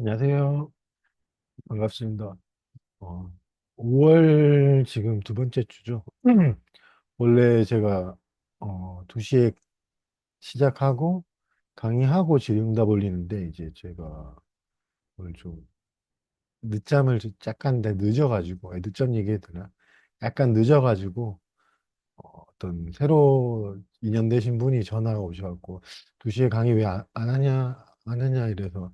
안녕하세요. 반갑습니다. 어, 5월 지금 두 번째 주죠. 원래 제가 2시에 시작하고 강의하고 질의응답 올리는데 이제 제가 오늘 좀 늦잠을 약간 늦어가지고 늦잠 얘기해도 되나? 약간 늦어가지고 어떤 새로 인연되신 분이 전화가 오셔갖고 2시에 강의 왜 안 하냐 이래서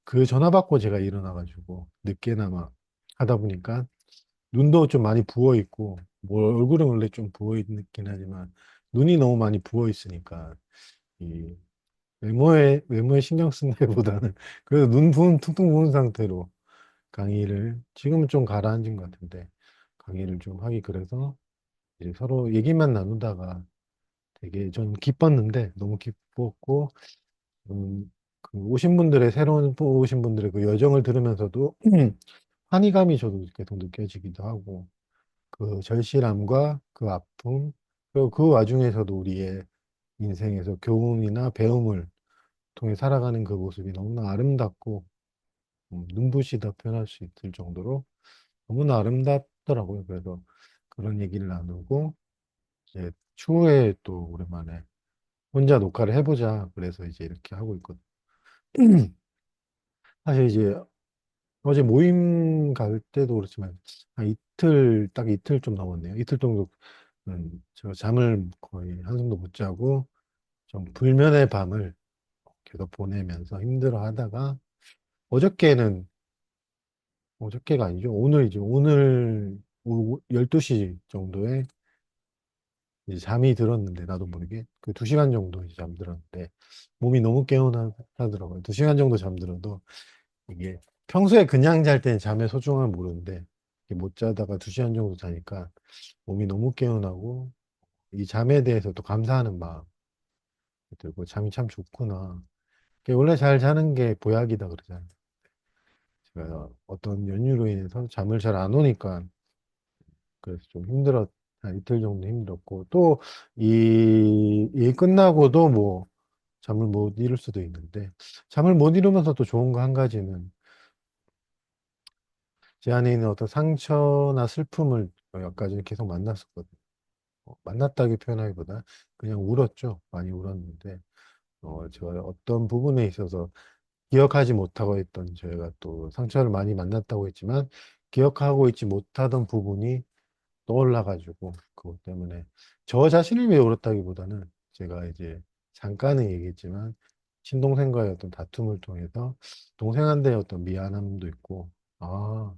그 전화 받고 제가 일어나가지고 늦게나마 하다 보니까 눈도 좀 많이 부어 있고 뭐 얼굴은 원래 좀 부어 있긴 하지만 눈이 너무 많이 부어 있으니까 이 외모에 신경 쓴 데보다는 그래도 눈 부은 퉁퉁 부은 상태로 강의를 지금은 좀 가라앉은 것 같은데 강의를 좀 하기 그래서 이제 서로 얘기만 나누다가 되게 전 기뻤는데 너무 기뻤고 그 오신 분들의 새로운 또 오신 분들의 그 여정을 들으면서도 환희감이 저도 계속 느껴지기도 하고 그 절실함과 그 아픔 그리고 그 와중에서도 우리의 인생에서 교훈이나 배움을 통해 살아가는 그 모습이 너무나 아름답고 눈부시다 표현할 수 있을 정도로 너무나 아름답더라고요. 그래서 그런 얘기를 나누고 이제 추후에 또 오랜만에 혼자 녹화를 해보자. 그래서 이제 이렇게 하고 있거든요. 사실 이제 어제 모임 갈 때도 그렇지만 딱 이틀 좀 넘었네요. 이틀 정도 제가 잠을 거의 한숨도 못 자고 좀 불면의 밤을 계속 보내면서 힘들어 하다가 어저께는 어저께가 아니죠. 오늘 12시 정도에 이제 잠이 들었는데 나도 모르게 그 2시간 정도 이제 잠들었는데 몸이 너무 개운하더라고요. 2시간 정도 잠들어도 이게 평소에 그냥 잘 때는 잠의 소중함을 모르는데 이게 못 자다가 2시간 정도 자니까 몸이 너무 개운하고 이 잠에 대해서 또 감사하는 마음 들고 잠이 참 좋구나. 이게 원래 잘 자는 게 보약이다 그러잖아요. 제가 어떤 연유로 인해서 잠을 잘 안 오니까 그래서 좀 한 이틀 정도 힘들었고 또 일 끝나고도 뭐 잠을 못 이룰 수도 있는데 잠을 못 이루면서 또 좋은 거 한 가지는 제 안에 있는 어떤 상처나 슬픔을 몇 가지 계속 만났었거든요. 만났다기 표현하기보다 그냥 울었죠. 많이 울었는데, 제가 어떤 부분에 있어서 기억하지 못하고 있던 저희가 또 상처를 많이 만났다고 했지만, 기억하고 있지 못하던 부분이 떠올라가지고, 그것 때문에 저 자신을 위해 울었다기보다는 제가 이제 잠깐은 얘기했지만, 친동생과의 어떤 다툼을 통해서 동생한테 어떤 미안함도 있고, 아,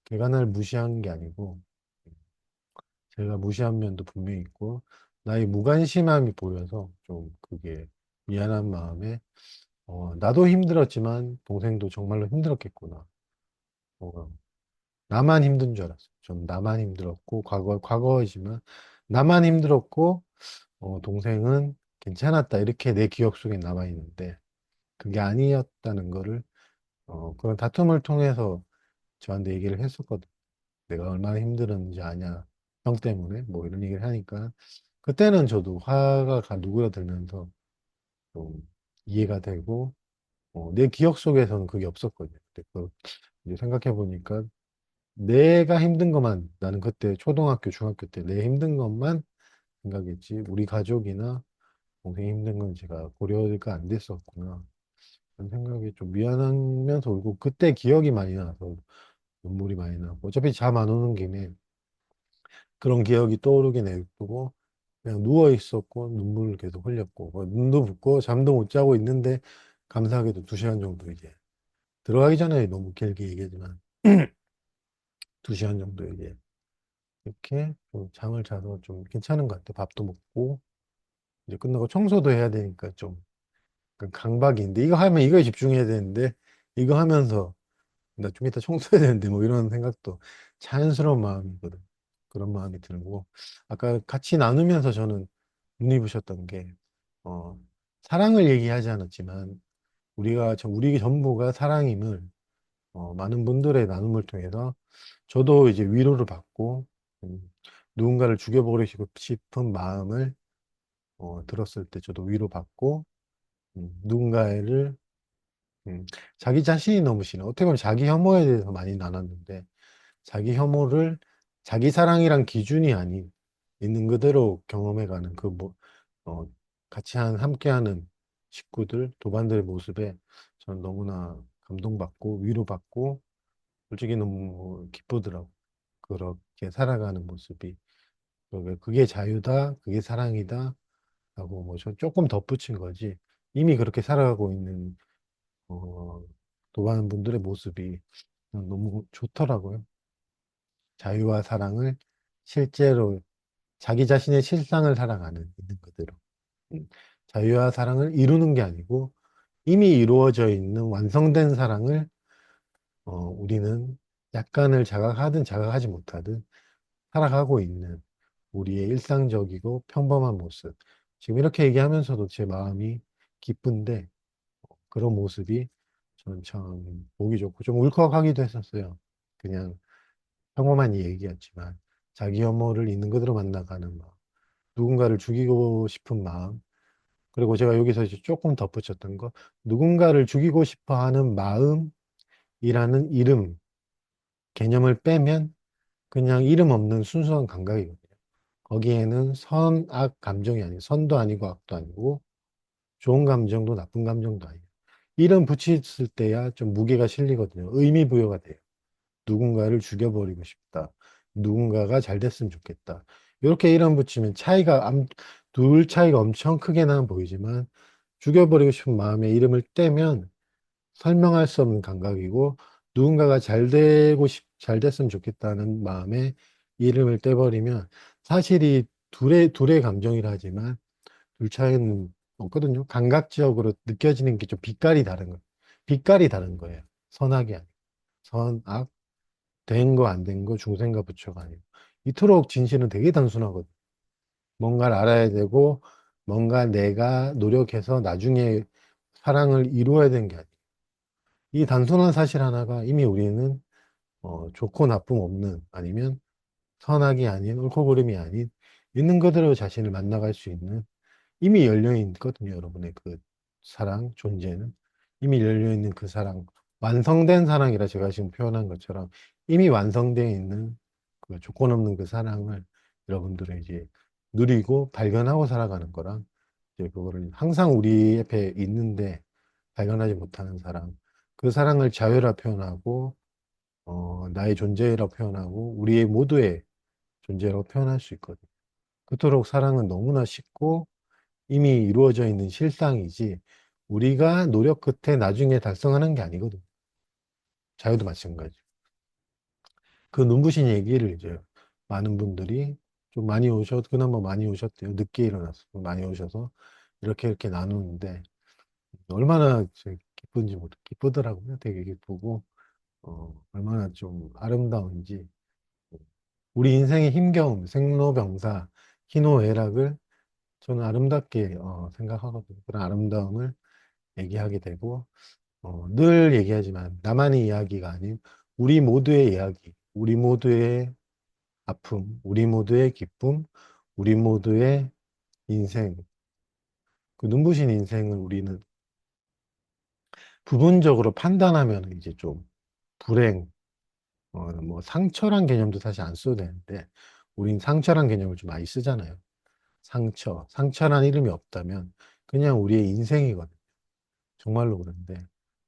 걔가 날 무시한 게 아니고, 제가 무시한 면도 분명히 있고, 나의 무관심함이 보여서 좀 그게 미안한 마음에, 나도 힘들었지만 동생도 정말로 힘들었겠구나. 어, 나만 힘든 줄 알았어요. 전 나만 힘들었고, 과거이지만, 나만 힘들었고, 동생은 괜찮았다. 이렇게 내 기억 속에 남아있는데, 그게 아니었다는 거를, 그런 다툼을 통해서 저한테 얘기를 했었거든요. 내가 얼마나 힘들었는지 아냐. 형 때문에 뭐 이런 얘기를 하니까 그때는 저도 화가 누그러들면서 좀 이해가 되고 내 기억 속에서는 그게 없었거든요. 근데 이제 생각해 보니까 내가 힘든 것만 나는 그때 초등학교, 중학교 때 내 힘든 것만 생각했지 우리 가족이나 동생이 힘든 건 제가 고려가 안 됐었구나. 그런 생각이 좀 미안하면서 울고 그때 기억이 많이 나서 눈물이 많이 나고 어차피 잠 안 오는 김에 그런 기억이 떠오르게 냅두고 그냥 누워 있었고 눈물을 계속 흘렸고 눈도 붓고 잠도 못 자고 있는데 감사하게도 2시간 정도 이제 들어가기 전에 너무 길게 얘기하지만 2시간 정도 이제 이렇게 좀 잠을 자서 좀 괜찮은 것 같아. 밥도 먹고 이제 끝나고 청소도 해야 되니까 좀 약간 강박인데 이거 하면 이거에 집중해야 되는데 이거 하면서 나 좀 이따 청소해야 되는데 뭐 이런 생각도 자연스러운 마음이거든. 그런 마음이 들고 아까 같이 나누면서 저는 눈이 부셨던 게 사랑을 얘기하지 않았지만 우리 전부가 사랑임을 많은 분들의 나눔을 통해서 저도 이제 위로를 받고 누군가를 죽여버리고 싶은 마음을 들었을 때 저도 위로받고 누군가를 음, 자기 자신이 너무 싫어. 어떻게 보면 자기 혐오에 대해서 많이 나눴는데, 자기 혐오를 자기 사랑이란 기준이 아닌 있는 그대로 경험해가는 그 뭐, 어, 같이 함께하는 식구들, 도반들의 모습에 저는 너무나 감동받고 위로받고 솔직히 너무 기쁘더라고. 그렇게 살아가는 모습이. 그게 자유다, 그게 사랑이다 라고 뭐 조금 덧붙인 거지. 이미 그렇게 살아가고 있는 어, 도반 분들의 모습이 너무 좋더라고요. 자유와 사랑을 실제로 자기 자신의 실상을 살아가는 있는 그대로. 음, 자유와 사랑을 이루는 게 아니고 이미 이루어져 있는 완성된 사랑을 우리는 약간을 자각하든 자각하지 못하든 살아가고 있는 우리의 일상적이고 평범한 모습. 지금 이렇게 얘기하면서도 제 마음이 기쁜데 그런 모습이 저는 참 보기 좋고 좀 울컥하기도 했었어요. 그냥 평범한 얘기였지만 자기 혐오를 있는 그대로 만나가는 마음, 누군가를 죽이고 싶은 마음, 그리고 제가 여기서 이제 조금 덧붙였던 거, 누군가를 죽이고 싶어 하는 마음이라는 이름, 개념을 빼면 그냥 이름 없는 순수한 감각이거든요. 거기에는 선, 악, 감정이 아니고, 선도 아니고, 악도 아니고, 좋은 감정도 나쁜 감정도 아니에요. 이름 붙였을 때야 좀 무게가 실리거든요. 의미 부여가 돼요. 누군가를 죽여버리고 싶다. 누군가가 잘 됐으면 좋겠다. 이렇게 이름 붙이면 둘 차이가 엄청 크게는 보이지만, 죽여버리고 싶은 마음의 이름을 떼면 설명할 수 없는 감각이고 누군가가 잘 됐으면 좋겠다는 마음에 이름을 떼버리면 사실 이 둘의 감정이라 하지만 둘 차이는 없거든요. 감각적으로 느껴지는 게 좀 빛깔이 다른 거예요. 빛깔이 다른 거예요. 선악이 아니고. 악, 된 거, 안 된 거, 중생과 부처가 아니고. 이토록 진실은 되게 단순하거든요. 뭔가를 알아야 되고, 뭔가 내가 노력해서 나중에 사랑을 이루어야 되는 게 아니에요. 이 단순한 사실 하나가 이미 우리는 좋고 나쁨 없는 아니면 선악이 아닌 옳고 그름이 아닌 있는 그대로 자신을 만나갈 수 있는 이미 열려 있거든요. 여러분의 그 사랑, 존재는 이미 열려 있는 그 사랑, 완성된 사랑이라 제가 지금 표현한 것처럼 이미 완성되어 있는 그 조건 없는 그 사랑을 여러분들은 이제 누리고 발견하고 살아가는 거랑 이제 그거를 항상 우리 옆에 있는데 발견하지 못하는 사랑, 그 사랑을 자유라 표현하고 나의 존재라고 표현하고 우리의 모두의 존재라고 표현할 수 있거든요. 그토록 사랑은 너무나 쉽고 이미 이루어져 있는 실상이지 우리가 노력 끝에 나중에 달성하는 게 아니거든요. 자유도 마찬가지. 그 눈부신 얘기를 이제 많은 분들이 좀 그나마 많이 오셨대요. 늦게 일어나서 많이 오셔서 이렇게 나누는데 얼마나 기쁜지 기쁘더라고요. 되게 기쁘고 얼마나 좀 아름다운지 우리 인생의 힘겨움, 생로병사, 희노애락을 저는 아름답게 생각하거든요. 그런 아름다움을 얘기하게 되고 늘 얘기하지만 나만의 이야기가 아닌 우리 모두의 이야기, 우리 모두의 아픔, 우리 모두의 기쁨, 우리 모두의 인생, 그 눈부신 인생을 우리는 부분적으로 판단하면 이제 좀 불행, 뭐 상처란 개념도 사실 안 써도 되는데 우린 상처란 개념을 좀 많이 쓰잖아요. 상처란 이름이 없다면 그냥 우리의 인생이거든요. 정말로 그런데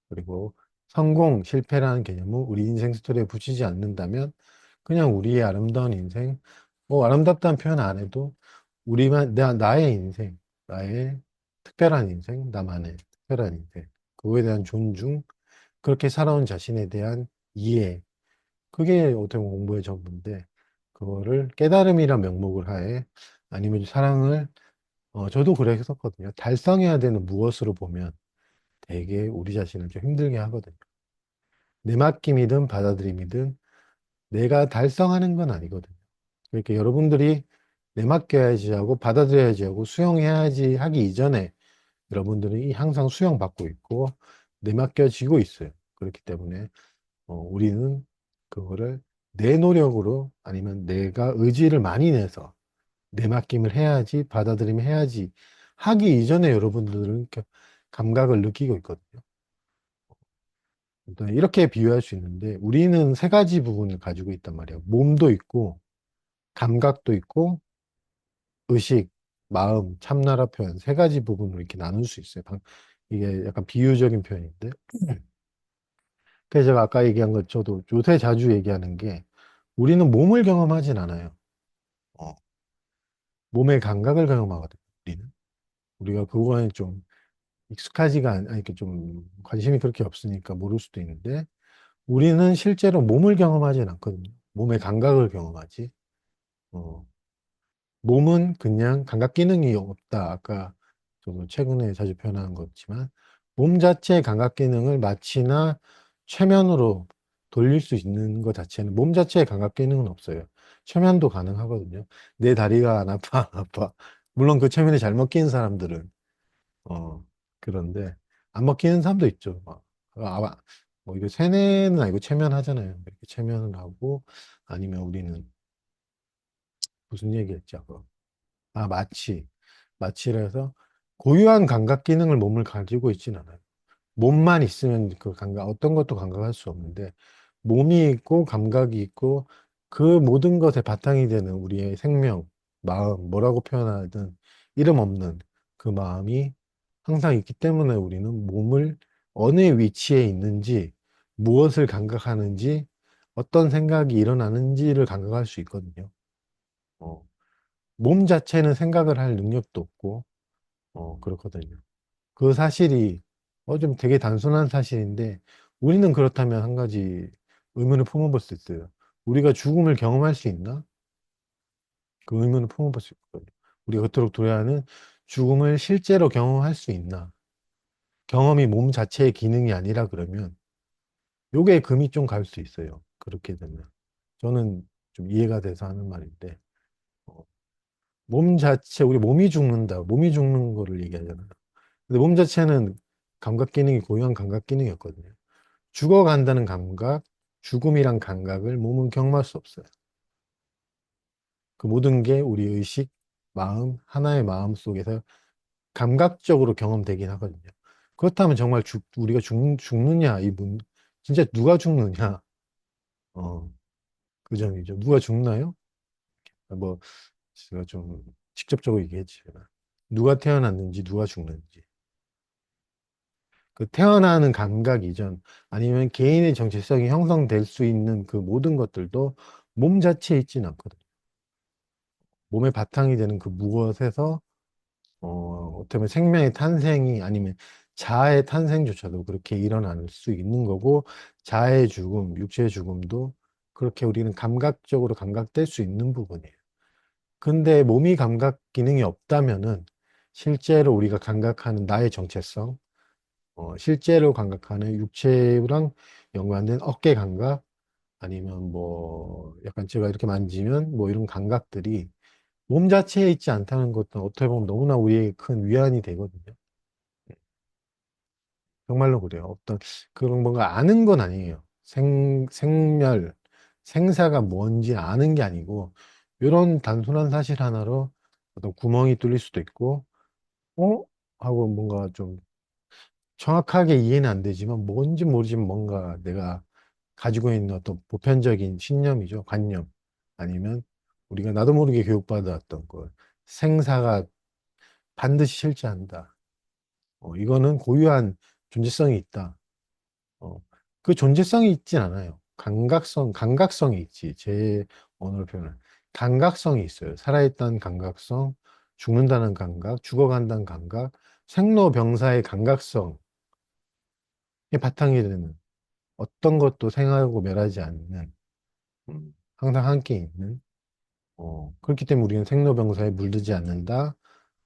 그리고 성공, 실패라는 개념을 우리 인생 스토리에 붙이지 않는다면 그냥 우리의 아름다운 인생, 뭐 아름답다는 표현 안 해도 나의 인생, 나의 특별한 인생, 나만의 특별한 인생, 그거에 대한 존중, 그렇게 살아온 자신에 대한 이해, 그게 어떻게 보면 공부의 전부인데, 그거를 깨달음이란 명목을 하에 아니면 사랑을, 저도 그래 했었거든요. 달성해야 되는 무엇으로 보면 되게 우리 자신을 좀 힘들게 하거든요. 내 맡김이든 받아들임이든 내가 달성하는 건 아니거든요. 그러니까 여러분들이 내 맡겨야지 하고 받아들여야지 하고 수용해야지 하기 이전에 여러분들이 항상 수용받고 있고 내 맡겨지고 있어요. 그렇기 때문에 우리는 그거를 내 노력으로 아니면 내가 의지를 많이 내서 내 맡김을 해야지 받아들이면 해야지 하기 이전에 여러분들은 감각을 느끼고 있거든요. 일단 이렇게 비유할 수 있는데 우리는 세 가지 부분을 가지고 있단 말이에요. 몸도 있고 감각도 있고 의식, 마음, 참나라 표현 세 가지 부분으로 이렇게 나눌 수 있어요. 이게 약간 비유적인 표현인데. 그래서 제가 아까 얘기한 것 저도 요새 자주 얘기하는 게 우리는 몸을 경험하진 않아요. 어, 몸의 감각을 경험하거든요. 우리가 그거에 좀 익숙하지가 아니, 이렇게 좀 관심이 그렇게 없으니까 모를 수도 있는데 우리는 실제로 몸을 경험하진 않거든요. 몸의 감각을 경험하지. 어, 몸은 그냥 감각 기능이 없다. 아까 저도 최근에 자주 표현한 거지만 몸 자체의 감각 기능을 마취나 최면으로 돌릴 수 있는 것 자체는 몸 자체의 감각 기능은 없어요. 최면도 가능하거든요. 내 다리가 안 아파, 안 아파. 물론 그 최면이 잘못 끼는 사람들은 그런데 안 먹히는 사람도 있죠. 뭐 이거 세뇌는 아니고 최면하잖아요. 이렇게 최면을 하고 아니면 우리는 무슨 얘기했지? 아까? 마취. 마취를 해서 고유한 감각 기능을 몸을 가지고 있진 않아요. 몸만 있으면 그 감각, 어떤 것도 감각할 수 없는데 몸이 있고 감각이 있고 그 모든 것에 바탕이 되는 우리의 생명, 마음, 뭐라고 표현하든 이름 없는 그 마음이 항상 있기 때문에 우리는 몸을 어느 위치에 있는지 무엇을 감각하는지 어떤 생각이 일어나는지를 감각할 수 있거든요. 어, 몸 자체는 생각을 할 능력도 없고 그렇거든요. 그 사실이 좀 되게 단순한 사실인데 우리는 그렇다면 한 가지 의문을 품어볼 수 있어요. 우리가 죽음을 경험할 수 있나? 그 의문을 품어볼 수 있거든요. 우리가 그토록 두려워하는 죽음을 실제로 경험할 수 있나? 경험이 몸 자체의 기능이 아니라 그러면 요게 금이 좀 갈 수 있어요. 그렇게 되면. 저는 좀 이해가 돼서 하는 말인데 어, 몸 자체, 우리 몸이 죽는다. 몸이 죽는 거를 얘기하잖아요. 근데 몸 자체는 감각 기능이 고유한 감각 기능이었거든요. 죽어간다는 감각, 죽음이란 감각을 몸은 경험할 수 없어요. 그 모든 게 우리 의식, 마음, 하나의 마음 속에서 감각적으로 경험되긴 하거든요. 그렇다면 정말 우리가 죽느냐, 진짜 누가 죽느냐, 어, 그 점이죠. 누가 죽나요? 뭐, 제가 좀 직접적으로 얘기했지만, 누가 태어났는지, 누가 죽는지. 그 태어나는 감각 이전, 아니면 개인의 정체성이 형성될 수 있는 그 모든 것들도 몸 자체에 있지는 않거든요. 몸의 바탕이 되는 그 무엇에서 어떻게 보면 생명의 탄생이 아니면 자아의 탄생조차도 그렇게 일어날 수 있는 거고 자아의 죽음, 육체의 죽음도 그렇게 우리는 감각적으로 감각될 수 있는 부분이에요. 근데 몸이 감각 기능이 없다면은 실제로 우리가 감각하는 나의 정체성, 실제로 감각하는 육체랑 연관된 어깨 감각 아니면 뭐 약간 제가 이렇게 만지면 뭐 이런 감각들이 몸 자체에 있지 않다는 것도 어떻게 보면 너무나 우리에게 큰 위안이 되거든요. 정말로 그래요. 어떤 그런 뭔가 아는 건 아니에요. 생멸, 생사가 뭔지 아는 게 아니고 이런 단순한 사실 하나로 어떤 구멍이 뚫릴 수도 있고 어? 하고 뭔가 좀 정확하게 이해는 안 되지만 뭔지 모르지만 뭔가 내가 가지고 있는 어떤 보편적인 신념이죠. 관념. 아니면 우리가 나도 모르게 교육받았던 걸 생사가 반드시 실체한다. 이거는 고유한 존재성이 있다. 어, 그 존재성이 있진 않아요. 감각성이 있지. 제 언어로 표현은. 감각성이 있어요. 살아있다는 감각성, 죽는다는 감각, 죽어간다는 감각, 생로병사의 감각성이 바탕이 되는 어떤 것도 생하고 멸하지 않는, 항상 함께 있는, 그렇기 때문에 우리는 생로병사에 물들지 않는다.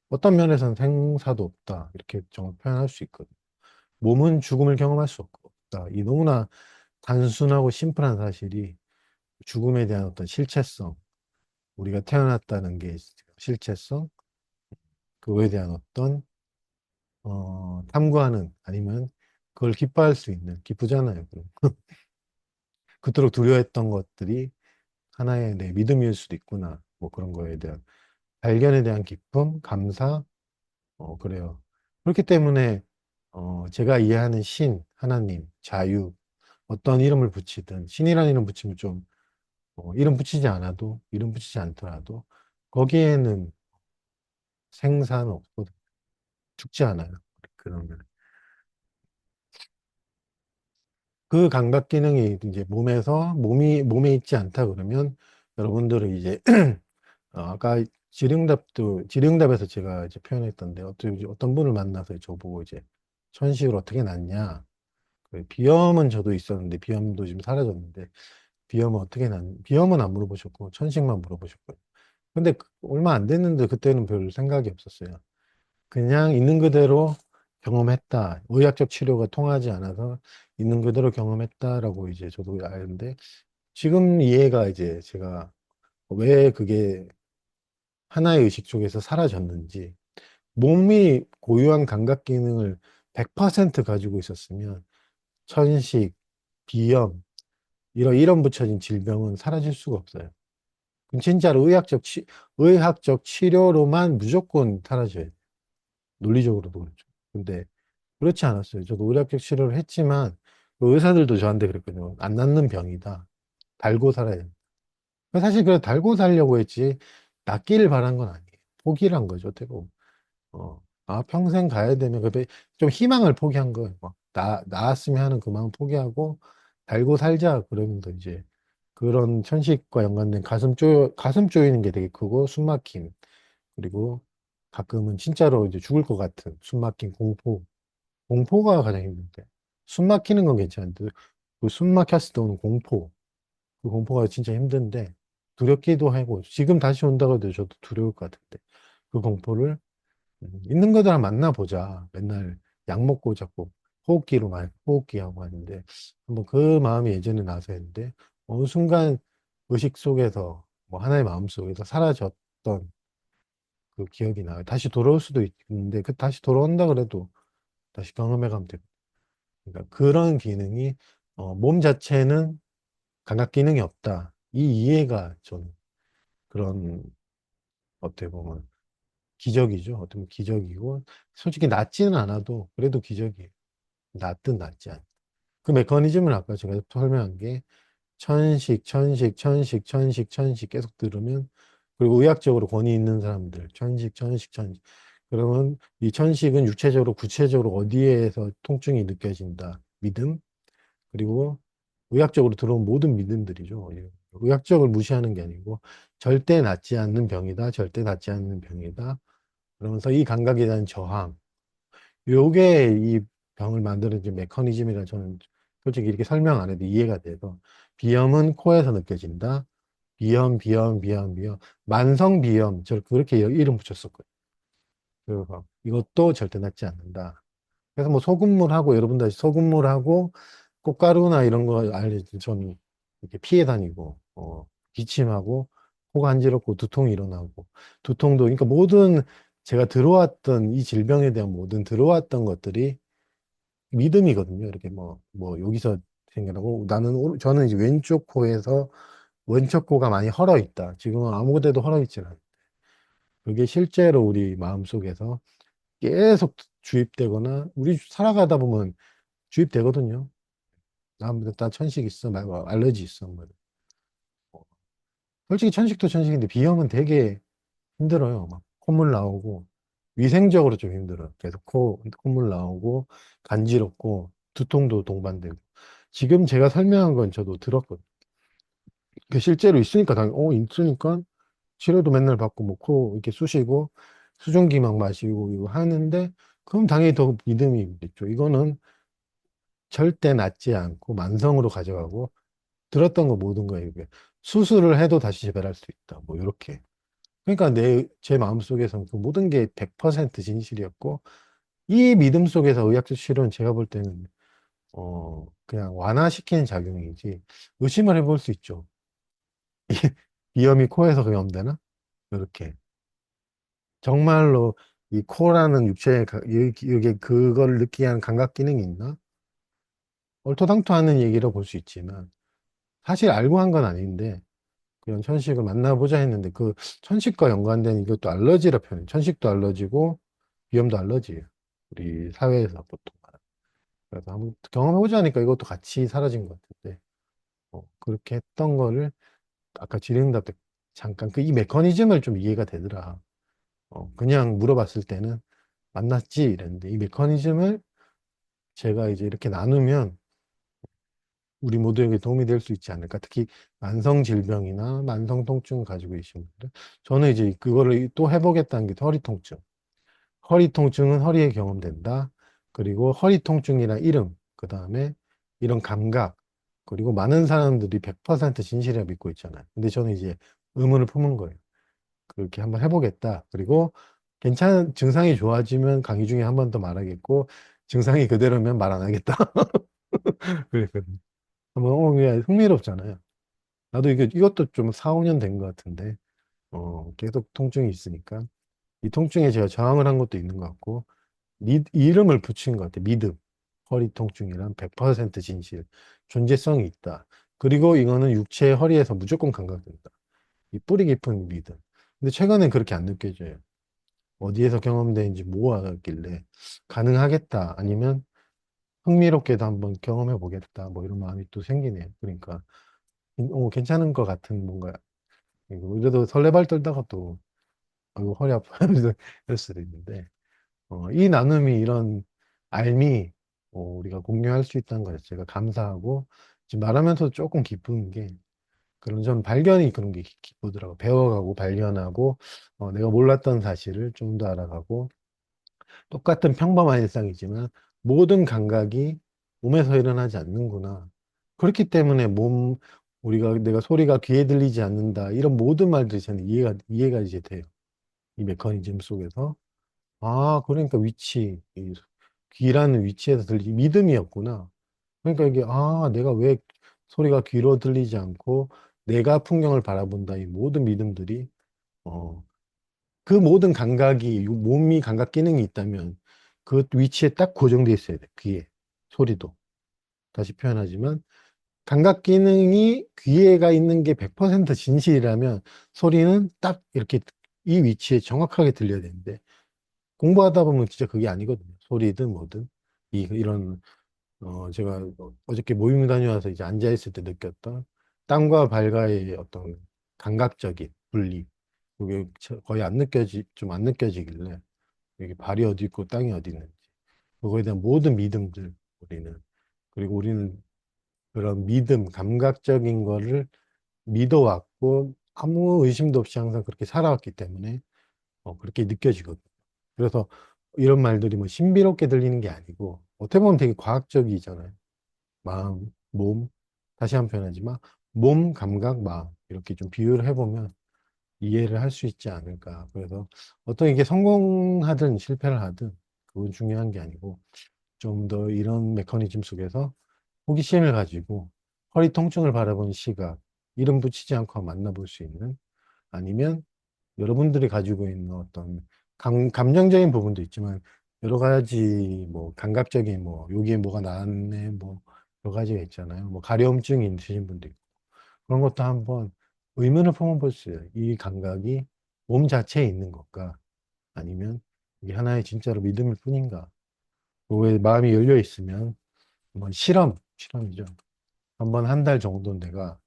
어떤 면에서는 생사도 없다. 이렇게 정말 표현할 수 있거든요. 몸은 죽음을 경험할 수 없다. 이 너무나 단순하고 심플한 사실이 죽음에 대한 어떤 실체성, 우리가 태어났다는 게 실체성, 그거에 대한 어떤 탐구하는 아니면 그걸 기뻐할 수 있는 기쁘잖아요. 그토록 두려워했던 것들이 하나의 내 믿음일 수도 있구나. 뭐 그런 거에 대한 발견에 대한 기쁨, 감사, 그래요. 그렇기 때문에 제가 이해하는 신, 하나님, 자유 어떤 이름을 붙이든 신이라는 이름 붙이면 좀 이름 붙이지 않아도 이름 붙이지 않더라도 거기에는 생사는 없거든. 죽지 않아요. 그러면 그 감각 기능이 이제 몸에 있지 않다 그러면 여러분들은 이제 아까 질의응답에서 제가 이제 표현했던데 어떤 분을 만나서 저보고 이제 천식을 어떻게 낳냐. 그 비염은 저도 있었는데 비염도 지금 사라졌는데 비염은 안 물어보셨고 천식만 물어보셨고요. 근데 얼마 안 됐는데 그때는 별 생각이 없었어요. 그냥 있는 그대로 경험했다. 의학적 치료가 통하지 않아서 있는 그대로 경험했다라고 이제 저도 아는데 지금 이해가 이제 제가 왜 그게 하나의 의식 쪽에서 사라졌는지 몸이 고유한 감각 기능을 100% 가지고 있었으면 천식, 비염 이런 붙여진 질병은 사라질 수가 없어요. 그럼 진짜로 의학적 치료로만 무조건 사라져야 돼요. 논리적으로도 그렇죠. 근데 그렇지 않았어요. 저도 의학적 치료를 했지만 그 의사들도 저한테 그랬거든요. 안 낫는 병이다. 달고 살아야 돼. 사실 그래 달고 살려고 했지 낫기를 바란 건 아니에요. 포기를 한 거죠. 어떻게 보면. 평생 가야 되면 좀 희망을 포기한 거예요. 나았으면 하는 그 마음 포기하고 달고 살자 그러면서 이제 그런 천식과 연관된 가슴 쪼이는 게 되게 크고 숨막힘 그리고 가끔은 진짜로 이제 죽을 것 같은 숨막힘 공포가 가장 힘든데 숨 막히는 건 괜찮은데 그 숨 막혔을 때 오는 그 공포가 진짜 힘든데 두렵기도 하고 지금 다시 온다고 해도 저도 두려울 것 같은데 그 공포를 있는 거들랑 만나보자 맨날 약 먹고 자꾸 호흡기 하고 하는데 한번 그 마음이 예전에 나서 했는데 어느 순간 의식 속에서 뭐 하나의 마음 속에서 사라졌던 그 기억이 나요. 다시 돌아올 수도 있는데 그 다시 돌아온다 그래도 다시 경험해 가면 돼요. 그러니까 그런 기능이 몸 자체는 감각 기능이 없다. 이 이해가 좀 그런 어떻게 보면 기적이죠. 어떻게 보면 기적이고 솔직히 낫지는 않아도 그래도 기적이에요. 낫든 낫지 않. 그 메커니즘을 아까 제가 설명한 게 천식 계속 들으면 그리고 의학적으로 권위 있는 사람들 천식 그러면 이 천식은 육체적으로 구체적으로 어디에서 통증이 느껴진다. 믿음 그리고 의학적으로 들어온 모든 믿음들이죠. 예. 의학적을 무시하는 게 아니고 절대 낫지 않는 병이다. 절대 낫지 않는 병이다. 그러면서 이 감각에 대한 저항. 요게 이 병을 만드는 이제 메커니즘이라 저는 솔직히 이렇게 설명 안 해도 이해가 돼서 비염은 코에서 느껴진다. 비염. 만성 비염. 저 그렇게 이름 붙였었거든요. 그래서 이것도 절대 낫지 않는다. 그래서 뭐 소금물하고 여러분들 소금물하고 꽃가루나 이런 거 알려진 전 이렇게 피해 다니고 기침하고 코 간지럽고 두통이 일어나고 두통도 그러니까 모든 제가 들어왔던 이 질병에 대한 모든 들어왔던 것들이 믿음이거든요. 이렇게 뭐 여기서 생겨나고 저는 이제 왼쪽 코가 많이 헐어 있다. 지금은 아무 데도 헐어 있지는 않아요. 그게 실제로 우리 마음속에서 계속 주입되거나 우리 살아가다 보면 주입되거든요. 나 천식 있어, 말고 알러지 있어. 뭐. 솔직히 천식도 천식인데 비염은 되게 힘들어요. 막 콧물 나오고 위생적으로 좀 힘들어요. 계속 콧물 나오고 간지럽고 두통도 동반되고. 지금 제가 설명한 건 저도 들었거든요. 그 실제로 있으니까 있으니까 치료도 맨날 받고 뭐 코 이렇게 쑤시고 수증기 막 마시고 이거 하는데 그럼 당연히 더 믿음이 있겠죠. 이거는 절대 낫지 않고 만성으로 가져가고 들었던 거 모든 거 이게 수술을 해도 다시 재발할 수 있다. 뭐 이렇게. 그러니까 제 마음속에서는 그 모든 게 100% 진실이었고 이 믿음 속에서 의학적 치료는 제가 볼 때는 그냥 완화시키는 작용이지 의심을 해볼 수 있죠. 비염이 코에서 감염되나? 이렇게. 정말로 이 코라는 이게 그걸 느끼게 하는 감각 기능이 있나? 얼토당토하는 얘기로 볼 수 있지만 사실 알고 한 건 아닌데 그런 천식을 만나보자 했는데 그 천식과 연관된 이것도 알러지라 표현해요. 천식도 알러지고 비염도 알러지예요. 우리 사회에서 보통. 그래서 한번 경험해보자 하니까 이것도 같이 사라진 것 같은데, 그렇게 했던 거를 아까 질의응답 때 잠깐 그 이 메커니즘을 좀 이해가 되더라. 그냥 물어봤을 때는 만났지 이랬는데 이 메커니즘을 제가 이제 이렇게 나누면 우리 모두에게 도움이 될 수 있지 않을까. 특히 만성 질병이나 만성 통증 가지고 계신 분들. 저는 이제 그거를 또 해보겠다는 게 허리 통증. 허리 통증은 허리에 경험된다. 그리고 허리 통증이란 이름, 그 다음에 이런 감각, 그리고 많은 사람들이 100% 진실이라 믿고 있잖아요. 근데 저는 이제 의문을 품은 거예요. 그렇게 한번 해보겠다. 그리고 괜찮은 증상이 좋아지면 강의 중에 한 번 더 말하겠고, 증상이 그대로면 말 안 하겠다. 그랬거든요. 한번, 그냥 흥미롭잖아요. 나도 이것도 좀 4, 5년 된 것 같은데, 계속 통증이 있으니까. 이 통증에 제가 저항을 한 것도 있는 것 같고, 이름을 붙인 것 같아요. 믿음. 허리 통증이란 100% 진실. 존재성이 있다. 그리고 이거는 육체의 허리에서 무조건 감각된다. 이 뿌리 깊은 믿음. 근데 최근엔 그렇게 안 느껴져요. 어디에서 경험되는지 모아갔길래 가능하겠다. 아니면 흥미롭게도 한번 경험해 보겠다. 뭐 이런 마음이 또 생기네요. 그러니까, 괜찮은 것 같은 뭔가, 그래도 설레발 떨다가 또, 이거 허리 아파하면서 이럴 수도 있는데, 이 나눔이 이런 알미 우리가 공유할 수 있다는 것 자체가 감사하고 지금 말하면서 조금 기쁜 게 그런 전 발견이 그런 게 기쁘더라고. 배워가고 발견하고 내가 몰랐던 사실을 좀 더 알아가고 똑같은 평범한 일상이지만 모든 감각이 몸에서 일어나지 않는구나. 그렇기 때문에 우리가 내가 소리가 귀에 들리지 않는다 이런 모든 말들이 저는 이해가 이제 돼요. 이 메커니즘 속에서. 아, 그러니까 귀라는 위치에서 들리지, 믿음이었구나. 그러니까 이게, 내가 왜 소리가 귀로 들리지 않고 내가 풍경을 바라본다, 이 모든 믿음들이, 어, 그 모든 감각이, 이 몸이 감각 기능이 있다면 그 위치에 딱 고정돼 있어야 돼, 귀에. 소리도. 다시 표현하지만, 감각 기능이 귀에가 있는 게 100% 진실이라면 소리는 딱 이렇게 이 위치에 정확하게 들려야 되는데, 공부하다 보면 진짜 그게 아니거든요. 소리든 뭐든. 이런, 제가 어저께 모임 다녀와서 이제 앉아있을 때 느꼈던 땀과 발가의 어떤 감각적인 분리. 그게 거의 좀 안 느껴지길래, 이게 발이 어디 있고 땅이 어디 있는지. 그거에 대한 모든 믿음들, 우리는. 그리고 우리는 그런 믿음, 감각적인 거를 믿어왔고, 아무 의심도 없이 항상 그렇게 살아왔기 때문에, 그렇게 느껴지거든요. 그래서 이런 말들이 뭐 신비롭게 들리는 게 아니고 어떻게 보면 되게 과학적이잖아요. 마음, 몸, 다시 한 번 표현하지만 몸, 감각, 마음 이렇게 좀 비유를 해보면 이해를 할 수 있지 않을까. 그래서 어떤 이게 성공하든 실패를 하든 그건 중요한 게 아니고 좀 더 이런 메커니즘 속에서 호기심을 가지고 허리 통증을 바라보는 시각, 이름 붙이지 않고 만나볼 수 있는 아니면 여러분들이 가지고 있는 어떤 감정적인 부분도 있지만 여러 가지 뭐 감각적인 뭐 여기에 뭐가 나왔네 뭐 여러 가지가 있잖아요. 뭐 가려움증이 있으신 분도 있고 그런 것도 한번 의문을 품어볼 수 있어요. 이 감각이 몸 자체에 있는 것과 아니면 이게 하나의 진짜로 믿음일 뿐인가. 왜 마음이 열려 있으면 한번 실험이죠. 한번 한 달 정도 내가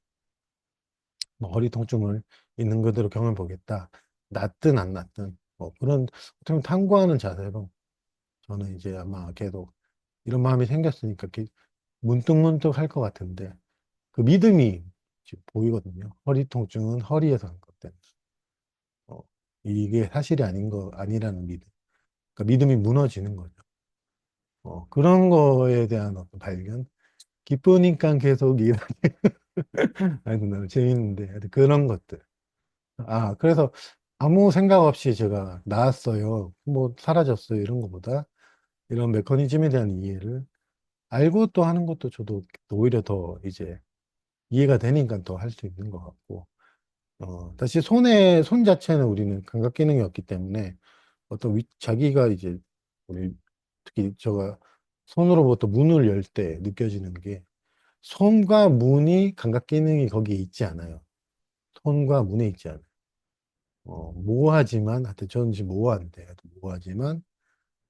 뭐 허리 통증을 있는 그대로 경험해 보겠다. 낫든 안 낫든 뭐 그런 어떻게 보면 탐구하는 자세로 저는 이제 아마 계속 이런 마음이 생겼으니까 이렇게 문득문득 할 것 같은데 그 믿음이 지금 보이거든요. 허리 통증은 허리에서 한 것 때문에 이게 사실이 아니라는 믿음. 그러니까 믿음이 무너지는 거죠. 그런 거에 대한 어떤 발견. 기쁘니까 계속 일하는 하여튼 너무 재밌는데 하여튼 그런 것들. 그래서 아무 생각 없이 제가 나았어요. 뭐 사라졌어요. 이런 것보다 이런 메커니즘에 대한 이해를 알고 또 하는 것도 저도 오히려 더 이제 이해가 되니까 더 할 수 있는 것 같고, 다시 손 자체는 우리는 감각 기능이 없기 때문에 어떤 자기가 이제 우리 특히 제가 손으로부터 문을 열 때 느껴지는 게 손과 문이 감각 기능이 거기에 있지 않아요. 손과 문에 있지 않아요. 모호하지만, 하여튼 저는 지금 모호한데, 하여튼 모호하지만,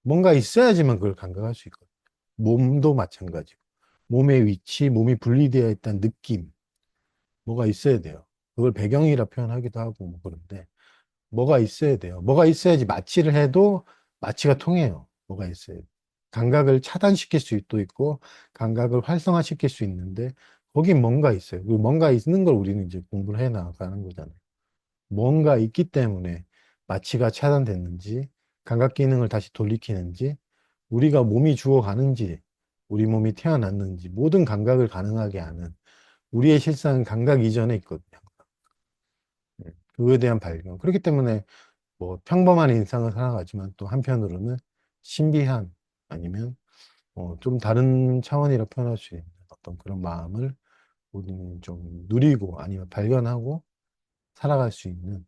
뭔가 있어야지만 그걸 감각할 수 있거든요. 몸도 마찬가지고. 몸의 위치, 몸이 분리되어 있다는 느낌, 뭐가 있어야 돼요. 그걸 배경이라 표현하기도 하고 뭐 그런데 뭐가 있어야 돼요. 뭐가 있어야지 마취를 해도 마취가 통해요. 뭐가 있어야 돼요. 감각을 차단시킬 수도 있고 감각을 활성화시킬 수 있는데 거긴 뭔가 있어요. 그 뭔가 있는 걸 우리는 이제 공부를 해 나가는 거잖아요. 뭔가 있기 때문에 마취가 차단됐는지 감각 기능을 다시 돌리키는지 우리가 몸이 죽어가는지 우리 몸이 태어났는지 모든 감각을 가능하게 하는 우리의 실상은 감각 이전에 있거든요. 그거에 대한 발견. 그렇기 때문에 뭐 평범한 일상을 살아가지만 또 한편으로는 신비한 아니면 좀 다른 차원이라 표현할 수 있는 어떤 그런 마음을 우리는 좀 누리고 아니면 발견하고 살아갈 수 있는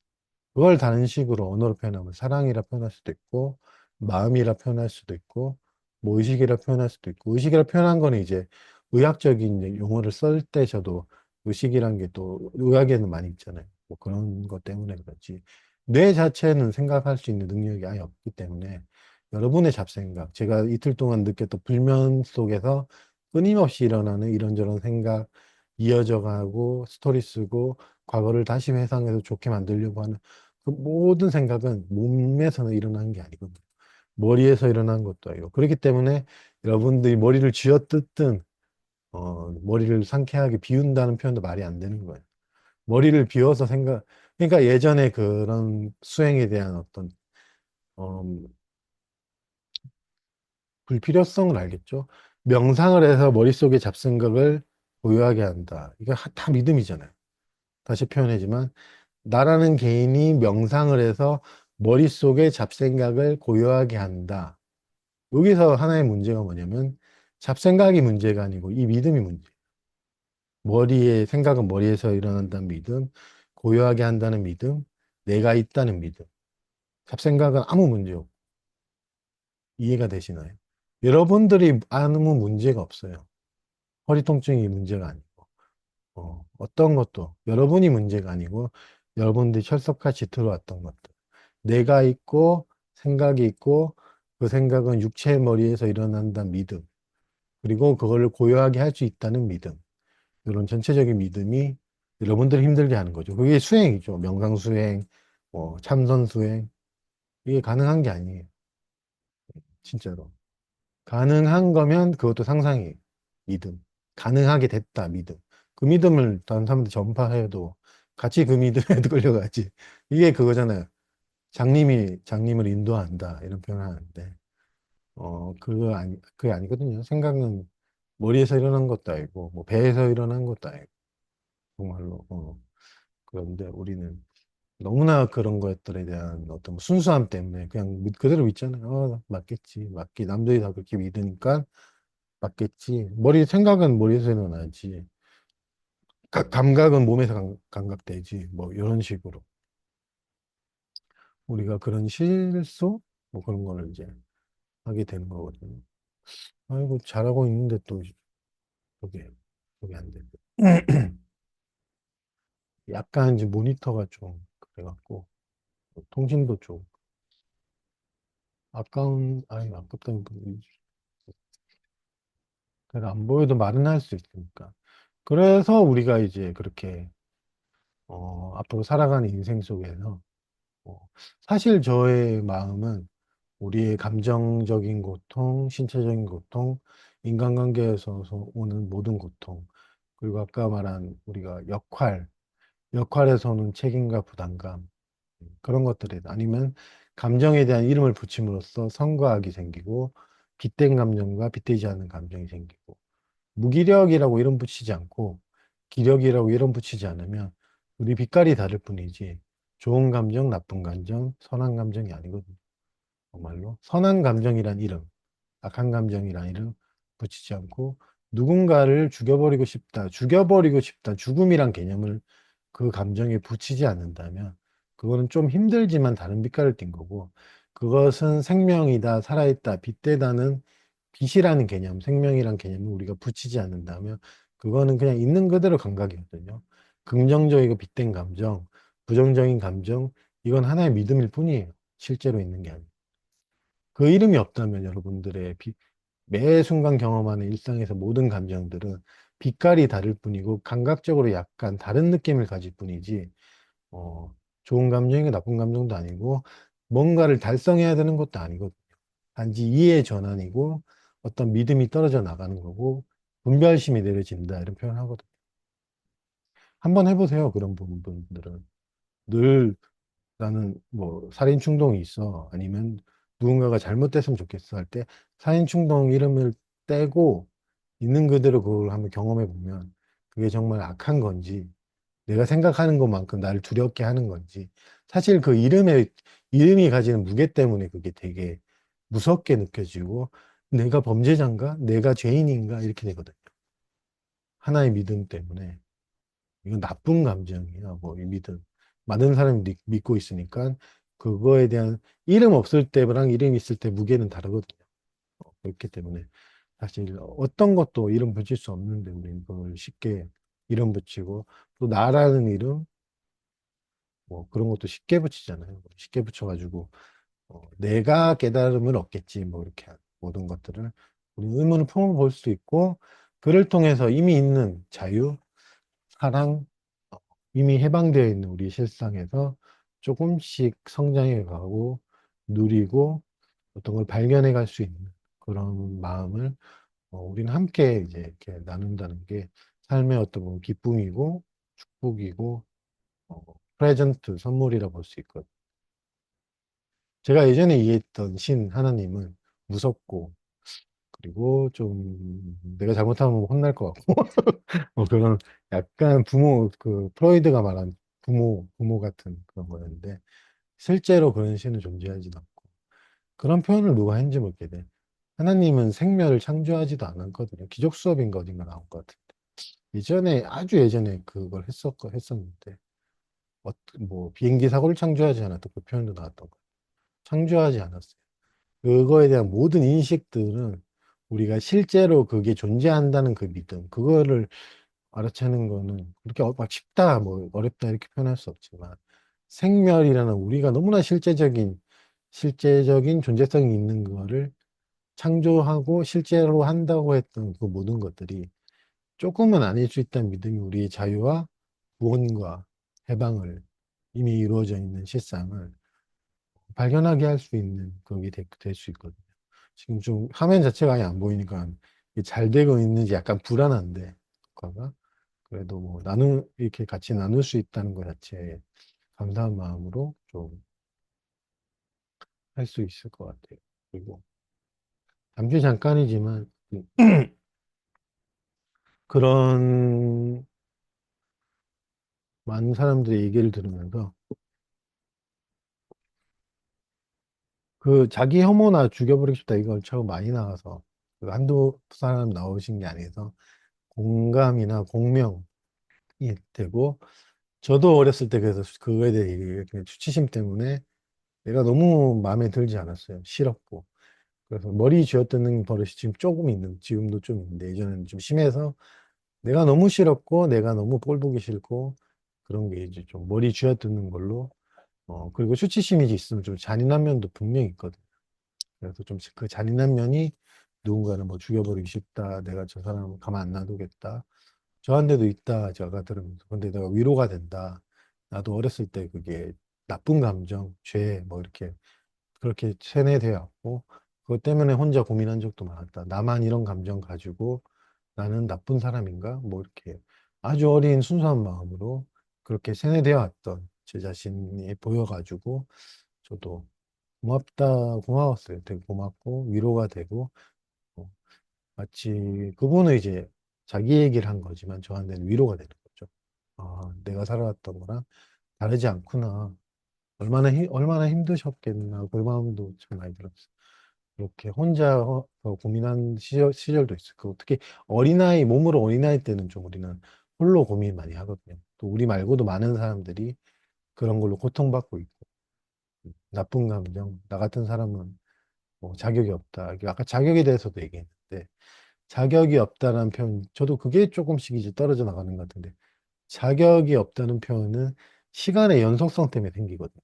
그걸 다른 식으로 언어로 표현하면 사랑이라 표현할 수도 있고 마음이라 표현할 수도 있고 뭐 의식이라 표현할 수도 있고 의식이라 표현한 거는 이제 의학적인 이제 용어를 쓸 때 저도 의식이란 게 또 의학에는 많이 있잖아요. 뭐 그런 것 때문에 그렇지. 뇌 자체는 생각할 수 있는 능력이 아예 없기 때문에 여러분의 잡생각, 제가 이틀 동안 느꼈던 불면 속에서 끊임없이 일어나는 이런저런 생각 이어져 가고 스토리 쓰고 과거를 다시 회상해서 좋게 만들려고 하는 그 모든 생각은 몸에서는 일어나는 게 아니거든요. 머리에서 일어나는 것도 아니고. 그렇기 때문에 여러분들이 머리를 쥐어뜯든, 머리를 상쾌하게 비운다는 표현도 말이 안 되는 거예요. 머리를 비워서 그러니까 예전에 그런 수행에 대한 어떤, 어, 불필요성을 알겠죠? 명상을 해서 머릿속에 잡생각을 고요하게 한다. 이거 다 믿음이잖아요. 다시 표현하지만, 나라는 개인이 명상을 해서 머릿속에 잡생각을 고요하게 한다. 여기서 하나의 문제가 뭐냐면 잡생각이 문제가 아니고 이 믿음이 문제. 머리에 생각은 머리에서 일어난다는 믿음, 고요하게 한다는 믿음, 내가 있다는 믿음. 잡생각은 아무 문제 없고 이해가 되시나요? 여러분들이 아무 문제가 없어요. 허리 통증이 문제가 아니고 어떤 것도 여러분이 문제가 아니고 여러분들이 철석같이 들어왔던 것들. 내가 있고 생각이 있고 그 생각은 육체의 머리에서 일어난다는 믿음. 그리고 그거를 고요하게 할 수 있다는 믿음. 이런 전체적인 믿음이 여러분들을 힘들게 하는 거죠. 그게 수행이죠. 명상 수행, 뭐 참선 수행. 이게 가능한 게 아니에요. 진짜로. 가능한 거면 그것도 상상이에요. 믿음. 가능하게 됐다, 믿음. 그 믿음을 다른 사람들 전파해도 같이 그 믿음에 끌려가지. 이게 그거잖아요. 장님을 인도한다. 이런 표현을 하는데. 그게 아니거든요. 생각은 머리에서 일어난 것도 아니고, 뭐, 배에서 일어난 것도 아니고, 정말로. 그런데 우리는 너무나 그런 것들에 대한 어떤 순수함 때문에 그냥 그대로 믿잖아요. 맞겠지. 남들이 다 그렇게 믿으니까 맞겠지. 생각은 머리에서 일어나지. 감각은 몸에서 감각되지. 뭐, 이런 식으로. 우리가 그런 실수? 뭐 그런 거를 이제 하게 되는 거거든요. 아이고, 잘하고 있는데 또, 그게, 그게 안 되고. 약간 이제 모니터가 좀, 그래갖고, 통신도 좀, 아깝다는 부분이, 그래서 안 보여도 말은 할 수 있으니까. 그래서 우리가 이제 그렇게, 앞으로 살아가는 인생 속에서, 어, 사실 저의 마음은 우리의 감정적인 고통, 신체적인 고통, 인간관계에서 오는 모든 고통, 그리고 아까 말한 우리가 역할에서 오는 책임과 부담감, 그런 것들에 아니면 감정에 대한 이름을 붙임으로써 성과학이 생기고 빗댄 감정과 빗대지 않은 감정이 생기고 무기력이라고 이름 붙이지 않고 기력이라고 이름 붙이지 않으면 우리 빛깔이 다를 뿐이지 좋은 감정, 나쁜 감정, 선한 감정이 아니거든요. 정말로 선한 감정이란 이름, 악한 감정이란 이름 붙이지 않고 누군가를 죽여버리고 싶다, 죽음이란 개념을 그 감정에 붙이지 않는다면 그거는 좀 힘들지만 다른 빛깔을 띈 거고 그것은 생명이다, 살아있다, 빛되다는 빛이라는 개념, 생명이란 개념을 우리가 붙이지 않는다면 그거는 그냥 있는 그대로 감각이거든요. 긍정적이고 빛된 감정, 부정적인 감정, 이건 하나의 믿음일 뿐이에요. 실제로 있는 게 아니에요. 그 이름이 없다면 여러분들의 빛, 매 순간 경험하는 일상에서 모든 감정들은 빛깔이 다를 뿐이고 감각적으로 약간 다른 느낌을 가질 뿐이지 어, 좋은 감정이고 나쁜 감정도 아니고 뭔가를 달성해야 되는 것도 아니고 단지 이해의 전환이고 어떤 믿음이 떨어져 나가는 거고 분별심이 내려진다 이런 표현을 하거든요. 한번 해보세요. 그런 부분들은 늘 나는 뭐 살인 충동이 있어 아니면 누군가가 잘못됐으면 좋겠어 할 때 살인 충동 이름을 떼고 있는 그대로 그걸 한번 경험해 보면 그게 정말 악한 건지 내가 생각하는 것만큼 나를 두렵게 하는 건지 사실 그 이름이 가지는 무게 때문에 그게 되게 무섭게 느껴지고 내가 범죄자인가? 내가 죄인인가? 이렇게 되거든요. 하나의 믿음 때문에. 이건 나쁜 감정이야, 뭐, 이 믿음. 많은 사람이 믿고 있으니까 그거에 대한 이름 없을 때랑 이름 있을 때 무게는 다르거든요. 그렇기 때문에 사실 어떤 것도 이름 붙일 수 없는데 우리는 그걸 쉽게 이름 붙이고 또 나라는 이름 뭐 그런 것도 쉽게 붙이잖아요. 쉽게 붙여가지고 내가 깨달음을 얻겠지 뭐 이렇게 모든 것들을 우리 의문을 품어볼 수 있고 그를 통해서 이미 있는 자유, 사랑, 어, 이미 해방되어 있는 우리 실상에서 조금씩 성장해 가고 누리고 어떤 걸 발견해 갈 수 있는 그런 마음을 우리는 함께 이제 이렇게 나눈다는 게 삶의 어떤 뭐 기쁨이고 축복이고 프레젠트 선물이라 볼 수 있거든요. 제가 예전에 이해했던 신 하나님은 무섭고 그리고 좀 내가 잘못하면 혼날 것 같고 그런 약간 그 프로이드가 말한 부모 같은 그런 거였는데 실제로 그런 신은 존재하지도 않고 그런 표현을 누가 했는지 모르겠네. 하나님은 생멸을 창조하지도 않았거든요. 기적 수업인가 어딘가 나온 것 같은데 예전에 아주 예전에 그걸 했었는데 뭐 비행기 사고를 창조하지 않았던 그 표현도 나왔던 거예요. 창조하지 않았어요. 그거에 대한 모든 인식들은 우리가 실제로 그게 존재한다는 그 믿음, 그거를 알아채는 거는 그렇게 막 쉽다, 뭐 어렵다 이렇게 표현할 수 없지만 생멸이라는 우리가 너무나 실제적인 존재성이 있는 거를 창조하고 실제로 한다고 했던 그 모든 것들이 조금은 아닐 수 있다는 믿음이 우리의 자유와 구원과 해방을 이미 이루어져 있는 실상을 발견하게 할 수 있는 그게 될 수 있거든요. 지금 좀 화면 자체가 아예 안 보이니까 이게 잘 되고 있는지 약간 불안한데, 효과가. 그래도 뭐 이렇게 같이 나눌 수 있다는 것 자체에 감사한 마음으로 좀 할 수 있을 것 같아요. 그리고 잠시 잠깐이지만 그런 많은 사람들의 얘기를 들으면서 그 자기 혐오나 죽여버리고 싶다 이걸 처음 많이 나와서 그 한두 사람 나오신 게 아니어서 공감이나 공명이 되고 저도 어렸을 때 그래서 그거에 대해 이렇게 수치심 때문에 내가 너무 마음에 들지 않았어요. 싫었고. 그래서 머리 쥐어뜯는 버릇이 지금 조금 지금도 좀 있는데 예전에는 좀 심해서 내가 너무 싫었고 내가 너무 꼴 보기 싫고 그런 게 이제 좀 머리 쥐어뜯는 걸로 그리고 수치심이 있으면 좀 잔인한 면도 분명히 있거든요. 그래서 좀 그 잔인한 면이 누군가를 뭐 죽여버리기 쉽다. 내가 저 사람 가만 안 놔두겠다. 저한테도 있다. 제가 들으면서. 근데 내가 위로가 된다. 나도 어렸을 때 그게 나쁜 감정, 죄, 뭐 이렇게 그렇게 세뇌되어 왔고, 그것 때문에 혼자 고민한 적도 많았다. 나만 이런 감정 가지고 나는 나쁜 사람인가? 뭐 이렇게 아주 어린 순수한 마음으로 그렇게 세뇌되어 왔던 제 자신이 보여가지고 저도 고마웠어요. 되게 고맙고 위로가 되고 어, 마치 그분은 이제 자기 얘기를 한 거지만 저한테는 위로가 되는 거죠. 아, 내가 살아왔던 거랑 다르지 않구나. 얼마나 힘드셨겠나. 그 마음도 참 많이 들었어요. 이렇게 혼자 고민한 시절도 있어요. 그 특히 몸으로 어린아이 때는 좀 우리는 홀로 고민 많이 하거든요. 또 우리 말고도 많은 사람들이 그런 걸로 고통받고 있고, 나쁜 감정, 나 같은 사람은 뭐 자격이 없다. 아까 자격에 대해서도 얘기했는데, 자격이 없다는 표현, 저도 그게 조금씩 이제 떨어져 나가는 것 같은데, 자격이 없다는 표현은 시간의 연속성 때문에 생기거든요.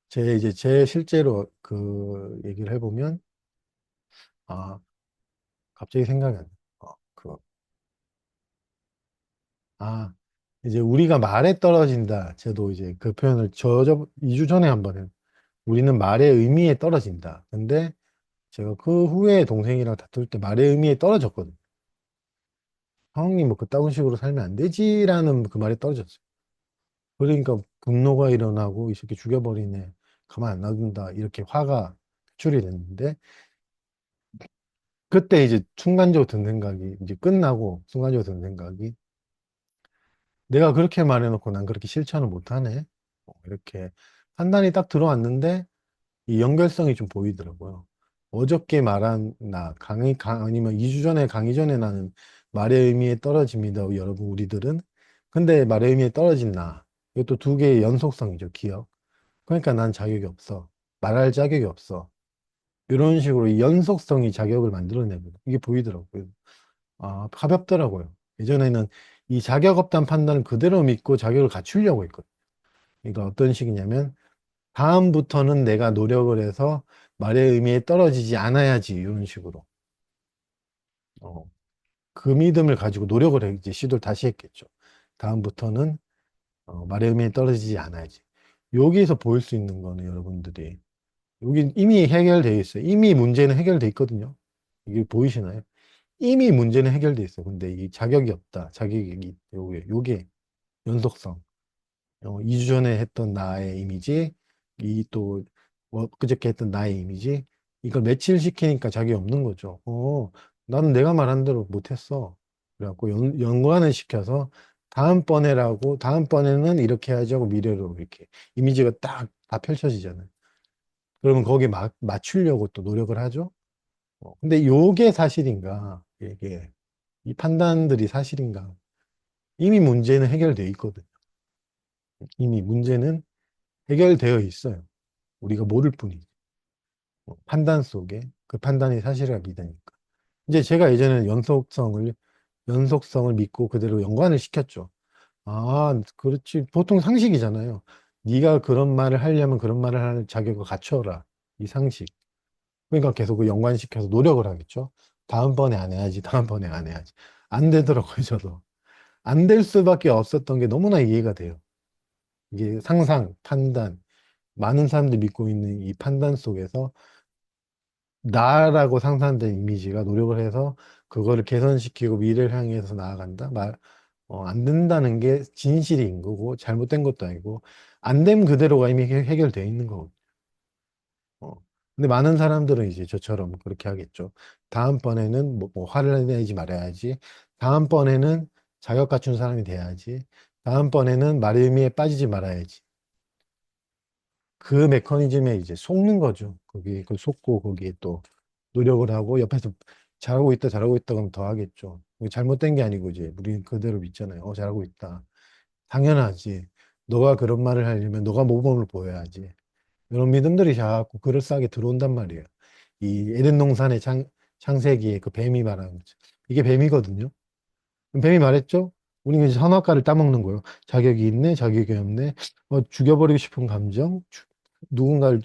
제 실제로 그 얘기를 해보면, 아, 갑자기 생각이 안 나. 아, 이제 우리가 말에 떨어진다. 저도 이제 그 표현을 2주 전에 한번 해요. 우리는 말의 의미에 떨어진다. 근데 제가 그 후에 동생이랑 다툴 때 말의 의미에 떨어졌거든요. 형님 뭐 그따군 식으로 살면 안 되지라는 그 말에 떨어졌어요. 그러니까 분노가 일어나고 이 새끼 죽여버리네. 가만 안 놔둔다. 이렇게 화가 표출이 됐는데 그때 이제 순간적으로 든 생각이 이제 끝나고 순간적으로 든 생각이 내가 그렇게 말해놓고 난 그렇게 실천을 못하네. 이렇게 판단이 딱 들어왔는데 이 연결성이 좀 보이더라고요. 어저께 말한 아니면 2주 전에 강의 전에 나는 말의 의미에 떨어집니다. 여러분 우리들은. 근데 말의 의미에 떨어진 나. 이것도 두 개의 연속성이죠. 기억. 그러니까 난 자격이 없어. 말할 자격이 없어. 이런 식으로 이 연속성이 자격을 만들어내고 이게 보이더라고요. 아, 가볍더라고요. 예전에는 이 자격 없다는 판단을 그대로 믿고 자격을 갖추려고 했거든요. 그러니까 어떤 식이냐면 다음부터는 내가 노력을 해서 말의 의미에 떨어지지 않아야지 이런 식으로 어, 그 믿음을 가지고 노력을 이제 시도를 다시 했겠죠. 다음부터는 말의 의미에 떨어지지 않아야지. 여기에서 보일 수 있는 거는 여러분들이 여기 이미 해결돼 있어요. 이미 문제는 해결돼 있거든요. 이게 보이시나요? 이미 문제는 해결돼 있어요. 근데 이 자격이 없다. 자격이 요게 연속성. 2주 전에 했던 나의 이미지, 이 또, 그저께 했던 나의 이미지, 이걸 매치를 시키니까 자기 없는 거죠. 나는 내가 말한 대로 못했어. 그래갖고 연관을 시켜서 다음번에는 이렇게 해야지 하고 미래로 이렇게 이미지가 딱 다 펼쳐지잖아요. 그러면 거기에 맞추려고 또 노력을 하죠. 근데 요게 사실인가? 이게, 이 판단들이 사실인가? 이미 문제는 해결돼 있거든. 이미 문제는 해결되어 있어요. 우리가 모를 뿐이지. 판단 속에 그 판단이 사실이라 믿으니까. 이제 제가 예전에는 연속성을 믿고 그대로 연관을 시켰죠. 아, 그렇지. 보통 상식이잖아요. 네가 그런 말을 하려면 그런 말을 할 자격을 갖춰라. 이 상식. 그러니까 계속 그 연관시켜서 노력을 하겠죠. 다음번에 안 해야지, 다음번에 안 해야지. 안 되더라고요, 저도. 안 될 수밖에 없었던 게 너무나 이해가 돼요. 이게 상상, 판단, 많은 사람들이 믿고 있는 이 판단 속에서 나라고 상상된 이미지가 노력을 해서 그거를 개선시키고 미래를 향해서 나아간다? 안 된다는 게 진실인 거고, 잘못된 것도 아니고, 안 됨 그대로가 이미 해결되어 있는 거고. 어. 근데 많은 사람들은 이제 저처럼 그렇게 하겠죠. 다음번에는 뭐 화를 내지 말아야지. 다음번에는 자격 갖춘 사람이 돼야지. 다음번에는 말의 의미에 빠지지 말아야지. 그 메커니즘에 이제 속는 거죠. 거기 그 속고 거기에 또 노력을 하고 옆에서 잘하고 있다 그러면 더 하겠죠. 이게 잘못된 게 아니고 이제 우리는 그대로 믿잖아요. 잘하고 있다. 당연하지. 너가 그런 말을 하려면 너가 모범을 보여야지. 이런 믿음들이 자꾸 그럴싸하게 들어온단 말이에요. 이 에덴 동산의 창세기에 그 뱀이 말하는 거죠. 이게 뱀이거든요. 뱀이 말했죠? 우리는 이제 선악과를 따먹는 거예요. 자격이 있네, 자격이 없네. 죽여버리고 싶은 감정, 누군가를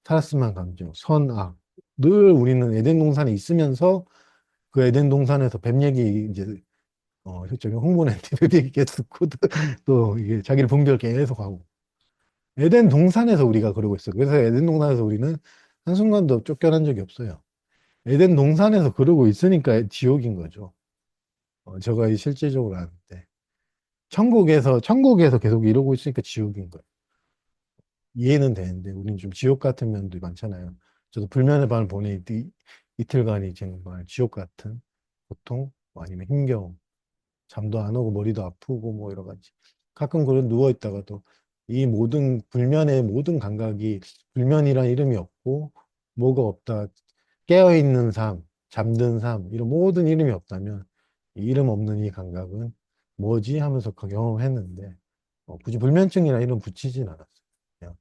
살았으면 한 감정, 선, 악. 늘 우리는 에덴 동산에 있으면서 그 에덴 동산에서 뱀 얘기 이제 저기 홍보했는데 뱀 얘기 계속 듣고 또 이게 자기를 분별 계속 하고 에덴 동산에서 우리가 그러고 있어요. 그래서 에덴 동산에서 우리는 한순간도 쫓겨난 적이 없어요. 에덴 동산에서 그러고 있으니까 지옥인 거죠. 저가 실제적으로 아는데. 천국에서 계속 이러고 있으니까 지옥인 거예요. 이해는 되는데, 우린 좀 지옥 같은 면도 많잖아요. 저도 불면의 밤을 보내 이틀간이 정말 지옥 같은 고통, 뭐 아니면 힘겨움, 잠도 안 오고 머리도 아프고 뭐 여러 가지. 가끔 그런 누워 있다가도 이 모든 불면의 모든 감각이 불면이란 이름이 없고 뭐가 없다. 깨어 있는 삶, 잠든 삶, 이런 모든 이름이 없다면 이 이름 없는 이 감각은 뭐지 하면서 그 경험했는데 굳이 불면증이나 이름 붙이진 않았어요. 그냥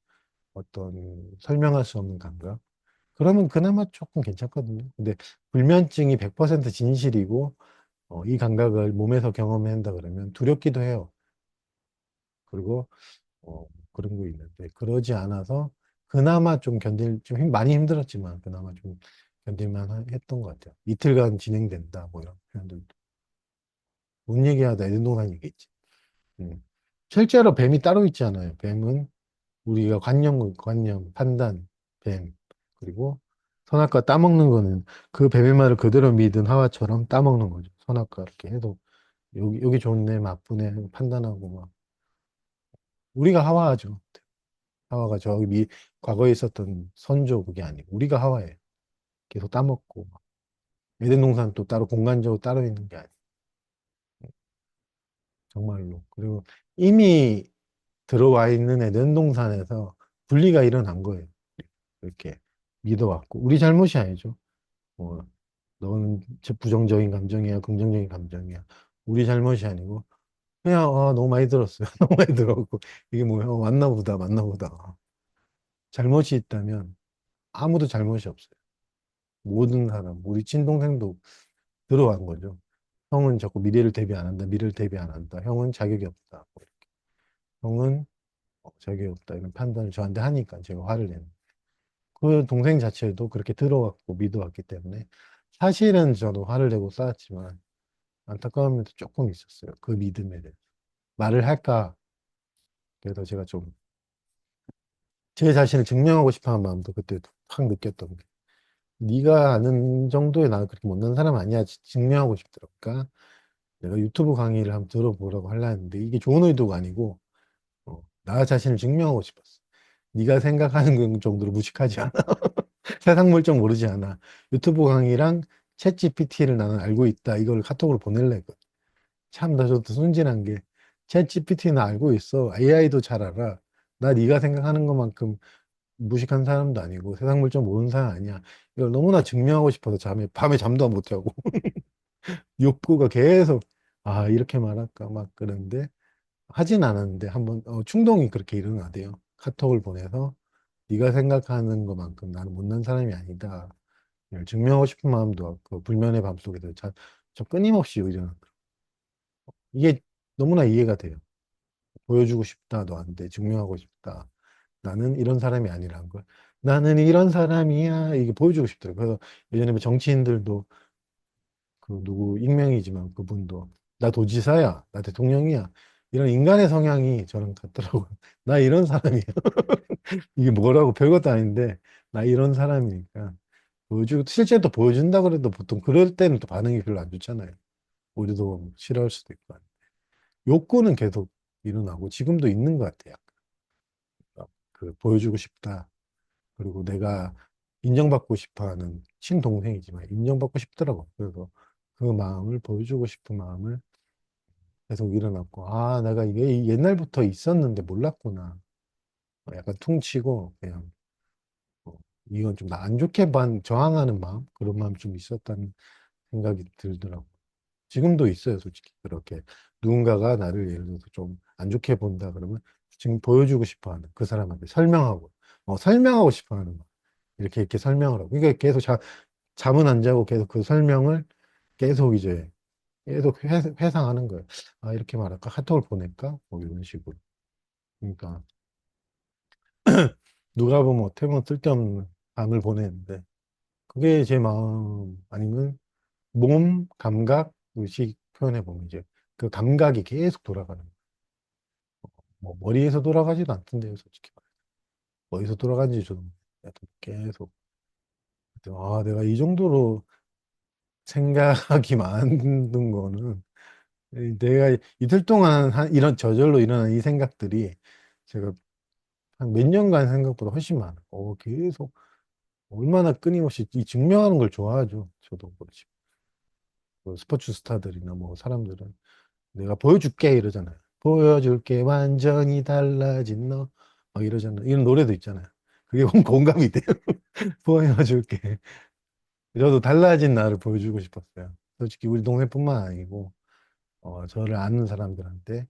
어떤 설명할 수 없는 감각. 그러면 그나마 조금 괜찮거든요. 근데 불면증이 100% 진실이고 이 감각을 몸에서 경험한다 그러면 두렵기도 해요. 그리고 그런 거 있는데 그러지 않아서 그나마 좀 많이 힘들었지만 그나마 좀 견딜만 했던 것 같아요. 이틀간 진행된다, 뭐 이런 표현들도. 뭔 얘기하다 애든동산 얘기했지. 음. 실제로 뱀이 따로 있지 않아요. 뱀은 우리가 관념, 판단, 뱀. 그리고 선악과 따먹는 거는 그 뱀의 말을 그대로 믿은 하와처럼 따먹는 거죠. 선악과 이렇게 해도 여기 좋네, 나쁘네 판단하고 막. 우리가 하와죠. 하와가 과거에 있었던 선조 그게 아니고 우리가 하와예요. 계속 따먹고 막. 에덴 동산 또 따로 공간적으로 따로 있는 게 아니에요. 정말로. 그리고 이미 들어와 있는 에덴 동산에서 분리가 일어난 거예요. 이렇게 믿어왔고 우리 잘못이 아니죠. 뭐 너는 부정적인 감정이야, 긍정적인 감정이야. 우리 잘못이 아니고 그냥 너무 많이 들었어요. 너무 많이 들었고 이게 뭐야? 맞나 보다, 맞나 보다. 잘못이 있다면 아무도 잘못이 없어요. 모든 사람, 우리 친동생도 들어간 거죠. 형은 자꾸 미래를 대비 안 한다, 미래를 대비 안 한다. 형은 자격이 없다. 뭐 이렇게. 형은 자격이 없다. 이런 판단을 저한테 하니까 제가 화를 내는. 그 동생 자체도 그렇게 들어왔고 믿어왔기 때문에 사실은 저도 화를 내고 싸웠지만 안타까운 면도 조금 있었어요. 그 믿음에 대해. 말을 할까? 그래서 제가 좀 제 자신을 증명하고 싶어 하는 마음도 그때 확 느꼈던 게 네가 아는 정도의 나는 그렇게 못난 사람 아니야 증명하고 싶더라니까 내가 유튜브 강의를 한번 들어보라고 하려 했는데 이게 좋은 의도가 아니고 나 자신을 증명하고 싶었어. 네가 생각하는 그 정도로 무식하지 않아. 세상 물정 모르지 않아. 유튜브 강의랑 챗 GPT를 나는 알고 있다. 이걸 카톡으로 보낼래 했거든. 참, 나 저도 순진한 게, 챗 GPT는 알고 있어. AI도 잘 알아. 나 네가 생각하는 것만큼 무식한 사람도 아니고 세상 물정 모르는 사람 아니야. 이걸 너무나 증명하고 싶어서 밤에 잠도 못 자고 욕구가 계속, 이렇게 말할까 막 그런데 하진 않았는데 한번 충동이 그렇게 일어나대요. 카톡을 보내서 네가 생각하는 것만큼 나는 못난 사람이 아니다. 이걸 증명하고 싶은 마음도 그 불면의 밤속에도 저 끊임없이 일어나더라고요. 이게 너무나 이해가 돼요. 보여주고 싶다, 너한테 증명하고 싶다. 나는 이런 사람이 아니란 걸. 나는 이런 사람이야. 이게 보여주고 싶더라고요. 그래서 예전에 뭐 정치인들도 그 누구 익명이지만 그분도 나 도지사야, 나 대통령이야. 이런 인간의 성향이 저랑 같더라고요. 나 이런 사람이야. 이게 뭐라고 별것도 아닌데 나 이런 사람이니까 보여주고 실제로 또 보여준다 그래도 보통 그럴 때는 또 반응이 별로 안 좋잖아요. 우리도 싫어할 수도 있고. 욕구는 계속 일어나고 지금도 있는 것 같아요. 그 보여주고 싶다. 그리고 내가 인정받고 싶어 하는 친동생이지만 인정받고 싶더라고. 그래서 그 마음을 보여주고 싶은 마음을 계속 일어났고, 내가 이게 옛날부터 있었는데 몰랐구나. 약간 퉁치고 그냥 이건 좀 나 안 좋게 저항하는 마음 그런 마음 좀 있었다는 생각이 들더라고. 지금도 있어요, 솔직히 그렇게 누군가가 나를 예를 들어서 좀 안 좋게 본다 그러면 지금 보여주고 싶어하는 그 사람한테 설명하고 싶어하는 마음. 이렇게 설명을 하고 이게 계속 잠은 안 자고 계속 그 설명을 계속 이제 계속 회상하는 거예요. 이렇게 말할까? 카톡을 보낼까? 뭐 이런 식으로. 그러니까 누가 보면 어떻게 보면 쓸데없는 밤을 보내는데 그게 제 마음 아니면 몸, 감각, 의식 표현해 보면 이제 그 감각이 계속 돌아가는 거예요. 뭐 머리에서 돌아가지도 않던데요, 솔직히 말해서. 어디서 돌아가는지 저도 모르겠어요. 계속. 내가 이 정도로 생각이 많은 거는 내가 이틀 동안 이런 저절로 일어난 이 생각들이 제가 한 몇 년간 생각보다 훨씬 많아. 계속 얼마나 끊임없이 이 증명하는 걸 좋아하죠. 저도 그렇지. 뭐 스포츠 스타들이나 뭐 사람들은 내가 보여줄게 이러잖아요. 보여줄게 완전히 달라진 너. 막 이러잖아요. 이런 노래도 있잖아요. 그게 공감이 돼요. 보여줄게. 저도 달라진 나를 보여주고 싶었어요. 솔직히 우리 동네뿐만 아니고 저를 아는 사람들한테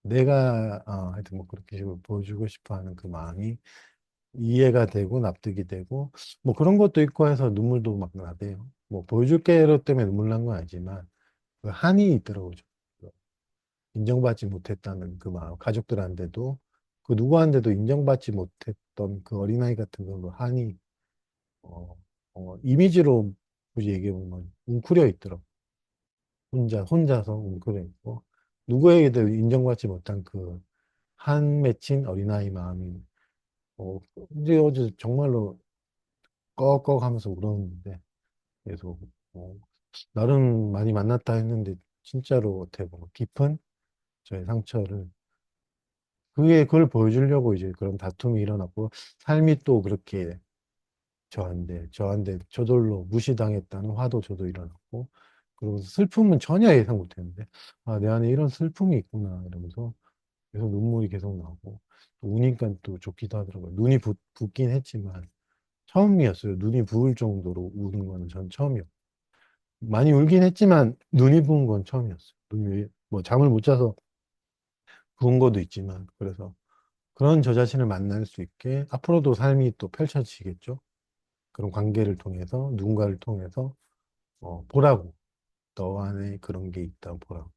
내가 하여튼 뭐 그렇게 식으로 보여주고 싶어 하는 그 마음이 이해가 되고 납득이 되고 뭐 그런 것도 있고 해서 눈물도 막 나대요. 뭐 보여줄게 때문에 눈물 난 건 아니지만 그 한이 있더라고요. 그 인정받지 못했다는 그 마음, 가족들한테도 그 누구한테도 인정받지 못했던 그 어린아이 같은 그 한이 어, 이미지로 굳이 얘기해보면 웅크려 있더라고. 혼자서 웅크려 있고, 누구에게도 인정받지 못한 그 한 맺힌 어린아이 마음이, 이제 어제 정말로 꺽꺽 하면서 울었는데, 계속, 어, 나름 많이 만났다 했는데, 진짜로 어떻게 보면 깊은 저의 상처를, 그걸 보여주려고 이제 그런 다툼이 일어났고, 삶이 또 그렇게 저한테 저절로 무시당했다는 화도 저도 일어났고, 그리고 슬픔은 전혀 예상 못했는데, 아, 내 안에 이런 슬픔이 있구나, 이러면서 계속 눈물이 계속 나고, 또 우니까 또 좋기도 하더라고요. 눈이 붓긴 했지만, 처음이었어요. 눈이 부을 정도로 우는 거는 전 처음이었고. 많이 울긴 했지만, 눈이 부은 건 처음이었어요. 눈이, 뭐, 잠을 못 자서 부은 것도 있지만, 그래서 그런 저 자신을 만날 수 있게 앞으로도 삶이 또 펼쳐지겠죠. 그런 관계를 통해서, 누군가를 통해서, 보라고. 너 안에 그런 게 있다, 보라고.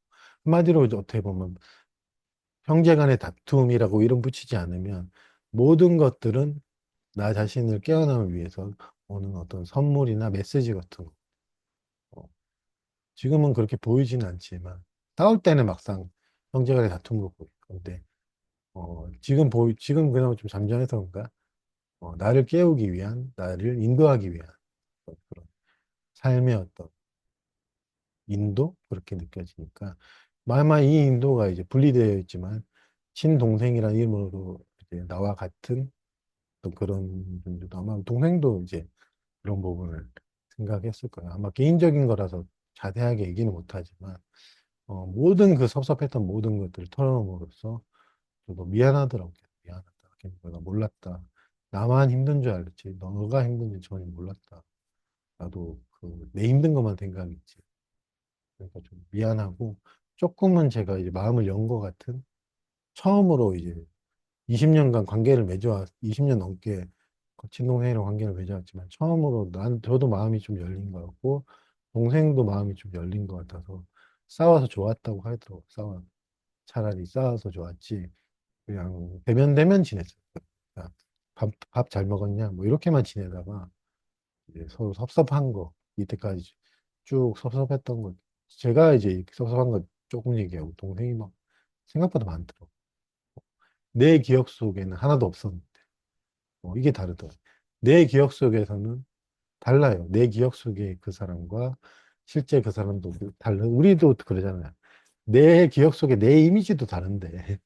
한마디로 이제 어떻게 보면, 형제 간의 다툼이라고 이름 붙이지 않으면, 모든 것들은 나 자신을 깨어남을 위해서 오는 어떤 선물이나 메시지 같은 거. 어, 지금은 그렇게 보이지는 않지만, 싸울 때는 막상 형제 간의 다툼으로 보일 건데, 지금 그나마 좀 잠잠해서 그런가? 나를 깨우기 위한, 나를 인도하기 위한 그런 삶의 어떤 인도? 그렇게 느껴지니까. 아마 이 인도가 이제 분리되어 있지만, 친동생이라는 이름으로도 이제 나와 같은 어떤 그런 분들도 아마 동생도 이제 그런 부분을 생각했을 거예요. 아마 개인적인 거라서 자세하게 얘기는 못하지만, 모든 그 섭섭했던 모든 것들을 털어놓음으로써 저도 미안하더라고요. 미안하다. 내가 몰랐다. 나만 힘든 줄 알았지. 너가 힘든지 전혀 몰랐다. 나도 그 내 힘든 것만 생각했지. 그러니까 좀 미안하고 조금은 제가 이제 마음을 연 것 같은 처음으로 이제 20년간 관계를 맺어왔, 20년 넘게 그 친동생이랑 관계를 맺어왔지만 처음으로 저도 마음이 좀 열린 것 같고 동생도 마음이 좀 열린 것 같아서 싸워서 좋았다고 하더라고. 차라리 싸워서 좋았지. 그냥 대면 지냈어요. 그냥 밥 잘 먹었냐? 뭐 이렇게만 지내다가 이제 서로 섭섭한 거 이때까지 쭉 섭섭했던 거 제가 이제 섭섭한 거 조금 얘기하고 동생이 막 생각보다 많더라고. 내 기억 속에는 하나도 없었는데 이게 다르더라고. 내 기억 속에서는 달라요. 내 기억 속의 그 사람과 실제 그 사람도 달라. 우리도 그러잖아요. 내 기억 속에 내 이미지도 다른데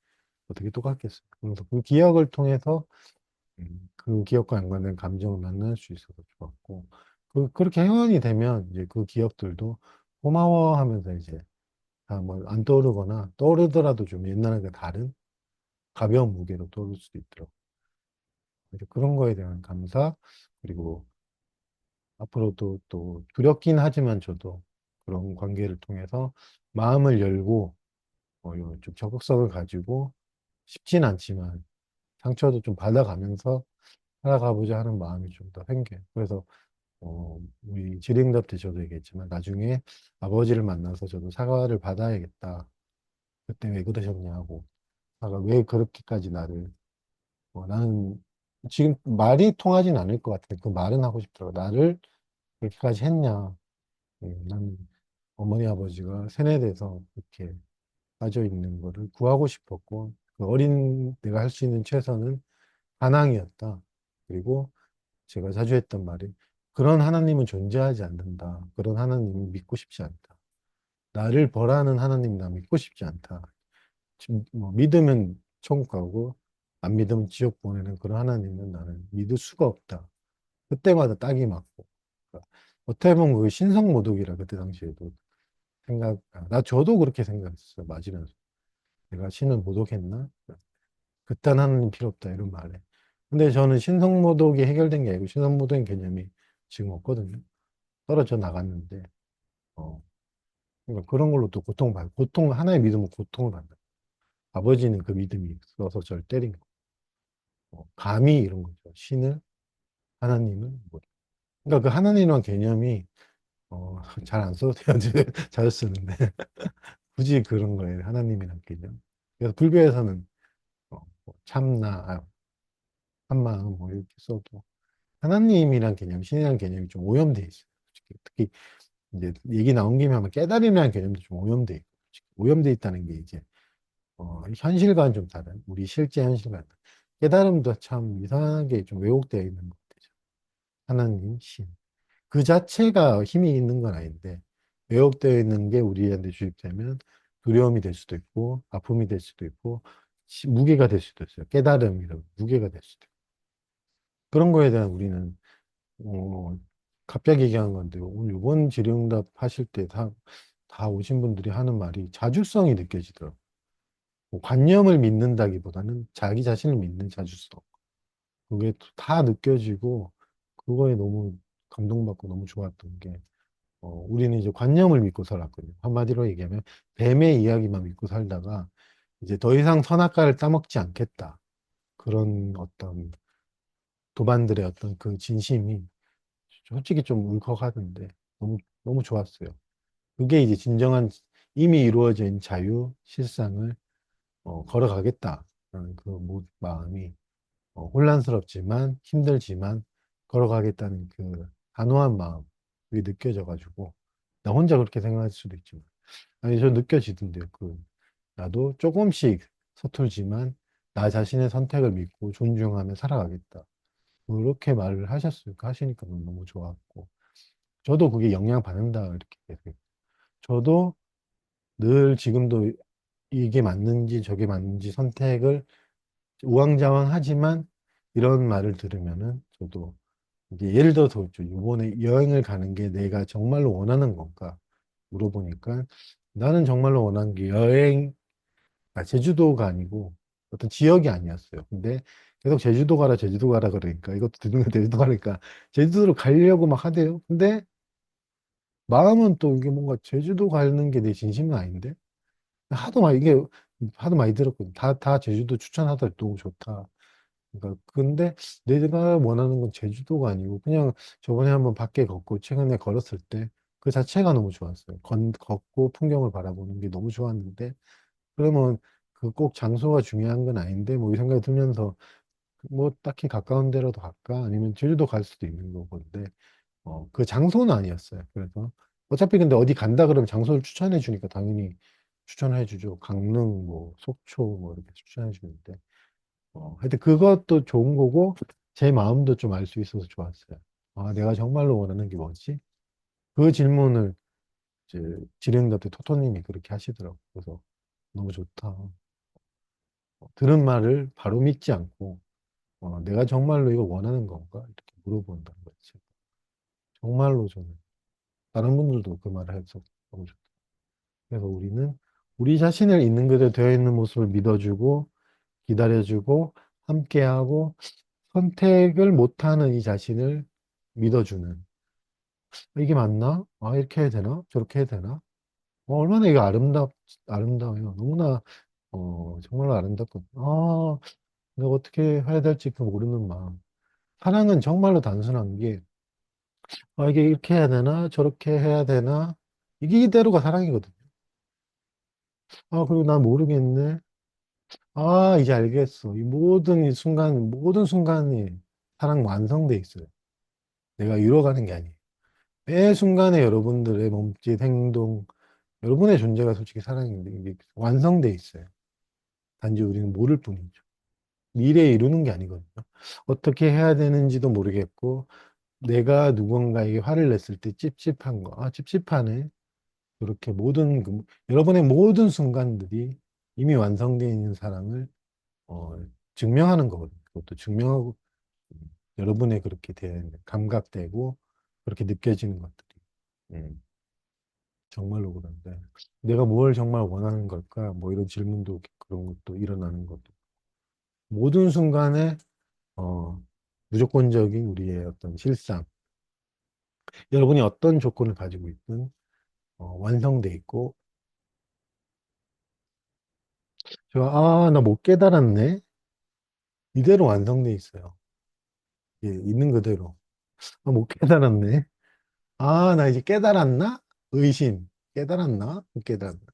어떻게 똑같겠어요. 그래서 그 기억을 통해서 그 기억과 연관된 감정을 만날 수 있어서 좋았고, 그렇게 회원이 되면 이제 그 기억들도 고마워하면서 이제 다뭐안 떠오르거나 떠오르더라도 좀 옛날과 다른 가벼운 무게로 떠오를 수도 있더라고요. 그래서 그런 거에 대한 감사, 그리고 앞으로도 또 두렵긴 하지만 저도 그런 관계를 통해서 마음을 열고, 좀 적극성을 가지고 쉽진 않지만 상처도 좀 받아가면서 살아가보자 하는 마음이 좀 더 생겨요. 그래서 우리 지링답 때 저도 얘기했지만 나중에 아버지를 만나서 저도 사과를 받아야겠다. 그때 왜 그러셨냐고. 사과 왜 그렇게까지 나를 나는 지금 말이 통하진 않을 것 같아. 그 말은 하고 싶더라고. 나를 그렇게까지 했냐. 나는 어머니 아버지가 세뇌돼서 그렇게 빠져 있는 거를 구하고 싶었고 그 어린 내가 할 수 있는 최선은 반항이었다. 그리고 제가 자주 했던 말이 그런 하나님은 존재하지 않는다. 그런 하나님은 믿고 싶지 않다. 나를 벌하는 하나님 나 믿고 싶지 않다. 지금 뭐 믿으면 천국 가고 안 믿으면 지옥 보내는 그런 하나님은 나는 믿을 수가 없다. 그때마다 딱이 맞고. 그러니까 어떻게 보면 그게 신성모독이라 그때 당시에도 나 저도 그렇게 생각했어요. 맞으면서. 내가 신을 모독했나? 그딴 하나님 필요 없다. 이런 말에. 근데 저는 신성모독이 해결된 게 아니고 신성모독인 개념이 지금 없거든요. 떨어져 나갔는데, 어, 그러니까 그런 걸로 또 하나의 믿음은 고통을 받는. 아버지는 그 믿음이 있어서 저를 때린 거. 감히 이런 거죠. 하나님을, 뭐. 그러니까 그 하나님이란 개념이, 잘 안 써도 돼요. 잘 쓰는데. 굳이 그런 거예요. 하나님이란 개념. 그래서 불교에서는, 참나, 한마음, 뭐 이렇게 써도. 하나님이란 개념, 신이라는 개념이 좀 오염돼 있어요. 특히 이제 얘기 나온 김에 하면 깨달음이라는 개념도 좀 오염돼 있고, 오염돼 있다는 게 이제 현실과는 좀 다른 우리 실제 현실과는 다른. 깨달음도 참 이상하게 좀 왜곡되어 있는 것 같아요. 하나님, 신. 그 자체가 힘이 있는 건 아닌데 왜곡되어 있는 게 우리한테 주입되면 두려움이 될 수도 있고 아픔이 될 수도 있고 무게가 될 수도 있어요. 깨달음이라고 무게가 될 수도 있고 그런 거에 대한 우리는 어, 갑자기 얘기한 건데 오늘 이번 질의응답 하실 때 다 오신 분들이 하는 말이 자주성이 느껴지더라고요. 뭐 관념을 믿는다기보다는 자기 자신을 믿는 자주성. 그게 다 느껴지고 그거에 너무 감동받고 너무 좋았던 게 우리는 이제 관념을 믿고 살았거든요. 한마디로 얘기하면 뱀의 이야기만 믿고 살다가 이제 더 이상 선악과를 따먹지 않겠다. 그런 어떤 도반들의 어떤 그 진심이 솔직히 좀 울컥하던데 너무 좋았어요. 그게 이제 진정한 이미 이루어진 자유, 실상을 걸어가겠다라는 그 마음이 혼란스럽지만 힘들지만 걸어가겠다는 그 단호한 마음이 느껴져가지고 나 혼자 그렇게 생각할 수도 있지만 아니 저 느껴지던데요. 나도 조금씩 서툴지만 나 자신의 선택을 믿고 존중하며 살아가겠다. 그렇게 말을 하시니까 너무 좋았고 저도 그게 영향받는다 이렇게 돼요. 저도 늘 지금도 이게 맞는지 저게 맞는지 선택을 우왕좌왕하지만 이런 말을 들으면은 저도 이제 예를 들어서 있죠. 이번에 여행을 가는 게 내가 정말로 원하는 건가 물어보니까 나는 정말로 원하는 게 제주도가 아니고 어떤 지역이 아니었어요. 근데 계속 제주도 가라 그러니까 이것도 들으면 제주도 가니까 제주도로 가려고 막 하대요. 근데 마음은 또 이게 뭔가 제주도 가는 게 내 진심은 아닌데 이게 하도 많이 들었거든. 다 제주도 추천하더라. 너무 좋다. 그러니까 근데 내가 원하는 건 제주도가 아니고 그냥 저번에 한번 밖에 걷고 최근에 걸었을 때 그 자체가 너무 좋았어요. 걷고 풍경을 바라보는 게 너무 좋았는데 그러면 그 꼭 장소가 중요한 건 아닌데 뭐 이 생각이 들면서 뭐 딱히 가까운 데라도 갈까 아니면 제주도 갈 수도 있는 거건데 그 장소는 아니었어요. 그래서 어차피 근데 어디 간다 그러면 장소를 추천해 주니까 당연히 추천해 주죠. 강릉 뭐 속초 뭐 이렇게 추천해 주는데 하여튼 그것도 좋은 거고, 제 마음도 좀 알 수 있어서 좋았어요. 아, 내가 정말로 원하는 게 뭐지? 그 질문을 이제 질의응답 때 토토님이 그렇게 하시더라고요. 그래서 너무 좋다. 들은 말을 바로 믿지 않고, 내가 정말로 이거 원하는 건가? 이렇게 물어본다는 거지. 정말로 저는, 다른 분들도 그 말을 해서 너무 좋다. 그래서 우리는 우리 자신을 있는 그대로 되어 있는 모습을 믿어주고, 기다려주고, 함께하고, 선택을 못하는 이 자신을 믿어주는. 이게 맞나? 아, 이렇게 해야 되나? 저렇게 해야 되나? 얼마나 이거 아름다워요. 너무나, 정말로 아름답거든요. 아, 내가 어떻게 해야 될지 그 모르는 마음. 사랑은 정말로 단순한 게, 이게 이렇게 해야 되나? 저렇게 해야 되나? 이게 이대로가 사랑이거든요. 그리고 난 모르겠네. 이제 알겠어. 모든 순간이 사랑 완성돼 있어요. 내가 이뤄가는 게 아니에요. 매 순간에 여러분들의 몸짓, 행동, 여러분의 존재가 솔직히 사랑인데 이게 완성돼 있어요. 단지 우리는 모를 뿐이죠. 미래에 이루는 게 아니거든요. 어떻게 해야 되는지도 모르겠고, 내가 누군가에게 화를 냈을 때 찝찝한 거, 찝찝하네. 그렇게 여러분의 모든 순간들이 이미 완성되어 있는 사랑을 어, 증명하는 거거든요. 그것도 증명하고, 여러분의 그렇게 감각되고, 그렇게 느껴지는 것들이. 음. 정말로 그런데 내가 뭘 정말 원하는 걸까? 뭐 이런 질문도 그런 것도 일어나는 것도 모든 순간에 어, 무조건적인 우리의 어떤 실상 여러분이 어떤 조건을 가지고 있든 완성돼 있고 나 못 깨달았네 이대로 완성돼 있어요. 예, 있는 그대로 못 깨달았네. 나 이제 깨달았나? 의심 깨달았나? 못 깨달았나?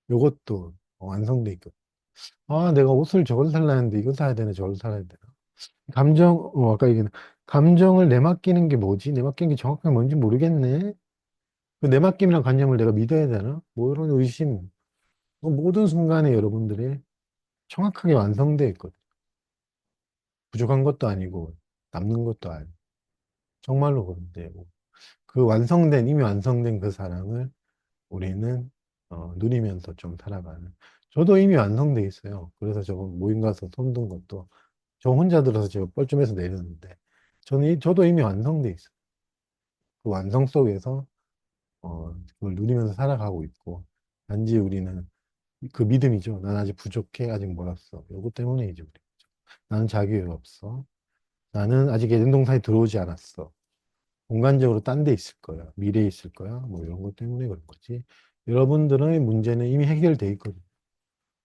요것도 완성돼 있고 내가 옷을 저걸 살라 했는데 이걸 사야 되나 저걸 사야 되나? 아까 얘기한 감정을 내맡기는 게 뭐지? 내맡기는 게 정확하게 뭔지 모르겠네. 그 내맡김이랑 감정을 내가 믿어야 되나? 뭐 이런 의심. 모든 순간에 여러분들이 정확하게 완성되어 있거든. 부족한 것도 아니고, 남는 것도 아니고. 정말로 그런데, 이미 완성된 그 사랑을 우리는 누리면서 좀 살아가는. 저도 이미 완성돼 있어요. 그래서 저번 모임 가서 손든 것도 저 혼자 들어서 제가 뻘쭘해서 내렸는데, 저도 이미 완성돼 있어요. 그 완성 속에서 그걸 누리면서 살아가고 있고, 단지 우리는 그 믿음이죠. 난 아직 부족해, 아직 멀었어. 요거 때문에 이제 우리. 나는 자기가 없어. 나는 아직 예전동산에 들어오지 않았어. 공간적으로 딴 데 있을 거야. 미래에 있을 거야. 뭐 이런 것 때문에 그런 거지. 여러분들의 문제는 이미 해결돼 있거든요.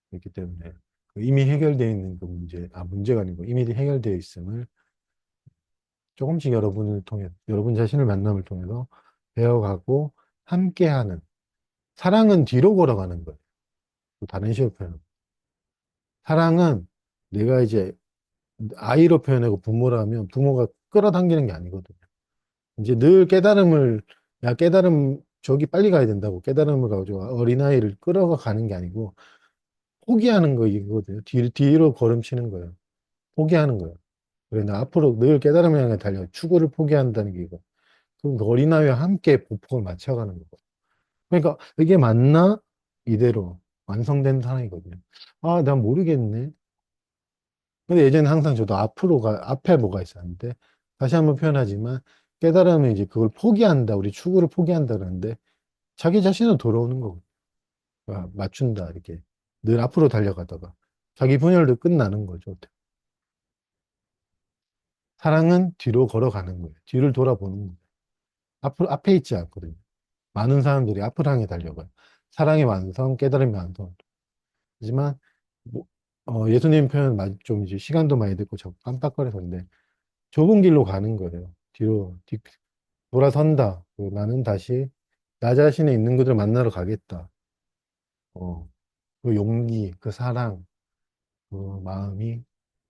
그렇기 때문에 그 이미 해결되어 있는 그 문제가 아니고 이미 해결되어 있음을 조금씩 여러분 자신을 만남을 통해서 배워가고 함께하는. 사랑은 뒤로 걸어가는 거예요. 또 다른 식으로 표현. 사랑은 내가 이제 아이로 표현하고 부모라면 부모가 끌어당기는 게 아니거든요. 이제 늘 야, 저기 빨리 가야 된다고 깨달음을 가지고 어린아이를 끌어가는 게 아니고 포기하는 거 이거거든요. 뒤로 걸음치는 거예요. 포기하는 거예요. 그래, 나 앞으로 늘 깨달음을 향해 달려. 추구를 포기한다는 게 이거. 그럼 그 어린아이와 함께 보폭을 맞춰가는 거고. 그러니까 이게 맞나? 이대로 완성된 사랑이거든요. 아, 난 모르겠네. 근데 예전에 항상 저도 앞에 뭐가 있었는데, 다시 한번 표현하지만, 깨달으면 이제 그걸 포기한다, 우리 추구를 포기한다 그러는데, 자기 자신은 돌아오는 거고, 맞춘다, 이렇게. 늘 앞으로 달려가다가, 자기 분열도 끝나는 거죠. 사랑은 뒤로 걸어가는 거예요. 뒤를 돌아보는 거예요. 앞에 있지 않거든요. 많은 사람들이 앞을 향해 달려가요. 사랑의 완성, 깨달음의 완성. 하지만, 뭐, 예수님 표현 좀 이제 시간도 많이 듣고 자꾸 깜빡거려서인데, 좁은 길로 가는 거예요. 돌아선다. 나는 다시 나 자신에 있는 그들을 만나러 가겠다. 어, 그 용기, 그 사랑, 그 마음이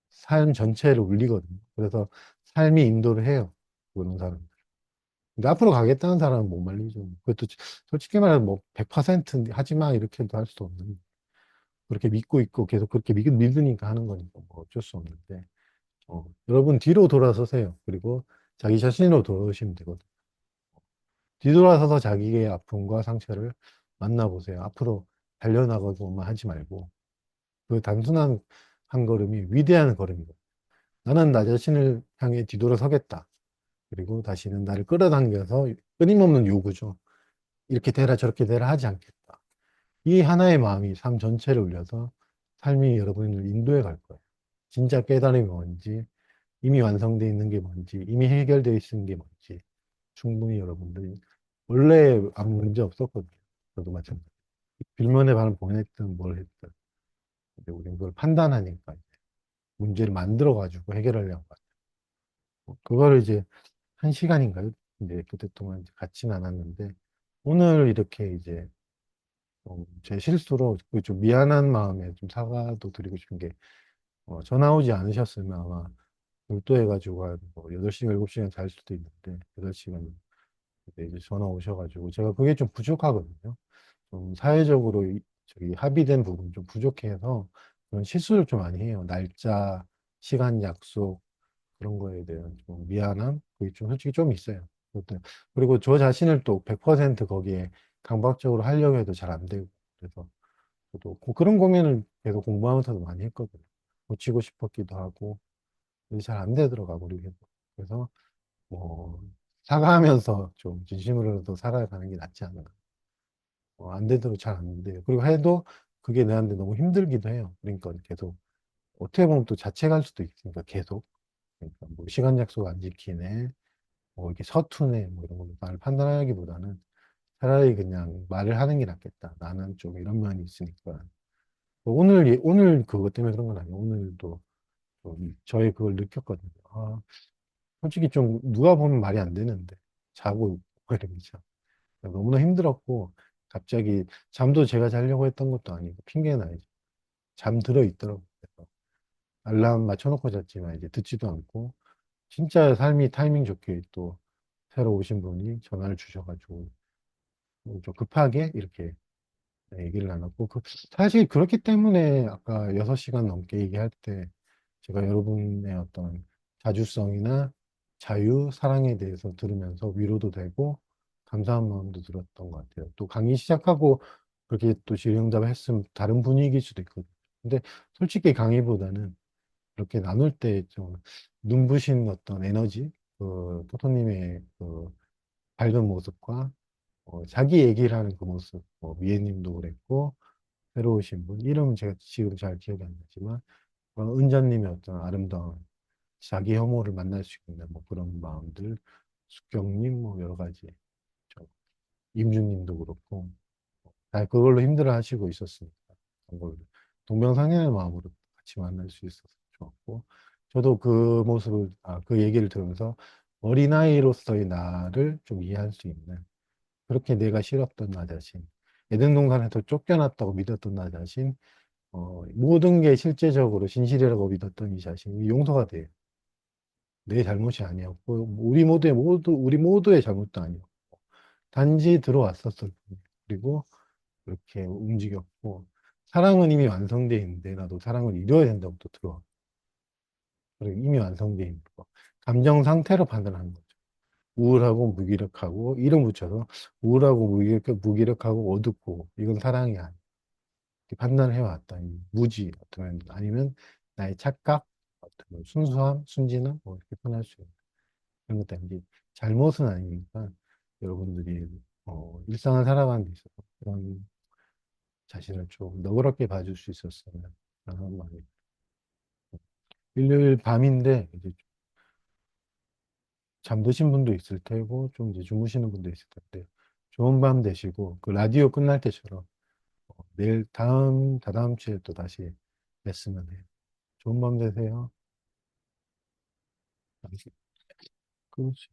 삶 전체를 울리거든요. 그래서 삶이 인도를 해요. 그런 사람. 근데 앞으로 가겠다는 사람은 못 말리죠. 그것도 솔직히 말해서 뭐 100% 하지 마 이렇게도 할 수 없는. 그렇게 믿고 있고 계속 그렇게 믿으니까 하는 거니까 뭐 어쩔 수 없는데. 여러분 뒤로 돌아서세요. 그리고 자기 자신으로 돌아오시면 되거든요. 뒤돌아서서 자기의 아픔과 상처를 만나보세요. 앞으로 달려나가고만 하지 말고 그 단순한 한 걸음이 위대한 걸음이다. 나는 나 자신을 향해 뒤돌아서겠다. 그리고 다시는 나를 끌어당겨서 끊임없는 요구죠. 이렇게 되라 저렇게 되라 하지 않겠다. 이 하나의 마음이 삶 전체를 울려서 삶이 여러분을 인도해 갈 거예요. 진짜 깨달음이 뭔지, 이미 완성되어 있는 게 뭔지, 이미 해결되어 있는 게 뭔지 충분히 여러분들이 원래 아무 문제 없었거든요. 저도 마찬가지. 빌면에 반을 보냈든 뭘 했든. 근데 우리는 그걸 판단하니까 이제 문제를 만들어가지고 해결하려고 하죠. 그거를 이제 한 시간인가요? 이제 그때 동안 이제 같이는 않았는데 오늘 이렇게 이제 제 실수로 그좀 미안한 마음에 좀 사과도 드리고 싶은 게 전화 오지 않으셨으면 아마 몰두해가지고 한뭐 8시간, 7시간 잘 수도 있는데 8시간 이제 전화 오셔가지고 제가 그게 좀 부족하거든요. 좀 사회적으로 저기 합의된 부분 좀 부족해서 그런 실수를 좀 많이 해요. 날짜, 시간 약속 그런 거에 대한 좀 미안함 그게 좀 솔직히 좀 있어요. 그리고 저 자신을 또 100% 거기에 강박적으로 하려고 해도 잘 안 되고 그래서 저도 그런 고민을 계속 공부하면서도 많이 했거든요. 고치고 싶었기도 하고 잘 안 되더라고요. 우리 계속. 그래서 뭐 사과하면서 좀 진심으로도 살아가는 게 낫지 않을까. 안 되도록 잘 안 돼요. 그리고 해도 그게 내한테 너무 힘들기도 해요. 그러니까 계속 어떻게 보면 또 자책할 수도 있으니까 계속. 그러니까 뭐 시간 약속 안 지키네, 뭐 이렇게 서투네, 뭐 이런 걸로 나를 판단하기보다는 차라리 그냥 말을 하는 게 낫겠다. 나는 좀 이런 면이 있으니까. 뭐 오늘 그것 때문에 그런 건 아니에요. 오늘도 좀 저희 그걸 느꼈거든요. 솔직히 좀 누가 보면 말이 안 되는데 자고 있고 이런 게 참 너무나 힘들었고 갑자기 잠도 제가 자려고 했던 것도 아니고 핑계는 아니죠. 잠들어 있더라고요. 알람 맞춰놓고 잤지만 이제 듣지도 않고 진짜 삶이 타이밍 좋게 또 새로 오신 분이 전화를 주셔가지고 좀 급하게 이렇게 얘기를 나눴고 사실 그렇기 때문에 아까 6시간 넘게 얘기할 때 제가 여러분의 어떤 자주성이나 자유, 사랑에 대해서 들으면서 위로도 되고 감사한 마음도 들었던 것 같아요. 또 강의 시작하고 그렇게 또 질의응답을 했으면 다른 분위기일 수도 있거든요. 근데 솔직히 강의보다는 이렇게 나눌 때 좀 눈부신 어떤 에너지, 그 토토님의 그 밝은 모습과 자기 얘기를 하는 그 모습, 미애님도 그랬고 새로 오신 분 이름은 제가 지금 잘 기억이 안 나지만 은자님의 어떤 아름다운 자기 혐오를 만날 수 있는 뭐 그런 마음들, 숙경님 뭐 여러 가지, 저 임주님도 그렇고 다 그걸로 힘들어 하시고 있었으니까 그걸 동병상련의 마음으로 같이 만날 수 있어서 좋았고 저도 그 모습을 그 얘기를 들으면서 어린아이로서의 나를 좀 이해할 수 있는 그렇게 내가 싫었던 나 자신 에덴 동산에서 쫓겨났다고 믿었던 나 자신 모든 게 실제적으로 진실이라고 믿었던 이 자신이 용서가 돼요. 내 잘못이 아니었고 우리 모두의 잘못도 아니었고 단지 들어왔었을 뿐. 그리고 그렇게 움직였고 사랑은 이미 완성돼 있는데 나도 사랑을 이루어야 된다고 또 들어와. 그리고 이미 완성돼 있는 거. 감정 상태로 판단하는 거죠. 우울하고 무기력하고 이름 붙여서 우울하고 무기력하고 어둡고 이건 사랑이 아니야. 이렇게 판단을 해왔다. 이 무지 어쩌면 아니면 나의 착각, 어떤 순수함, 순진함 뭐 이렇게 표현할 수 있는 그런 것들 이제 잘못은 아니니까 여러분들이 일상을 살아가는 데 있어서 그런 자신을 좀 너그럽게 봐줄 수 있었으면 하는 마음이 일요일 밤인데 이제 잠드신 분도 있을 테고 좀 이제 주무시는 분도 있을 텐데 좋은 밤 되시고 그 라디오 끝날 때처럼 내일 다다음 주에 또 다시 뵀으면 해요. 좋은 밤 되세요. 그렇지.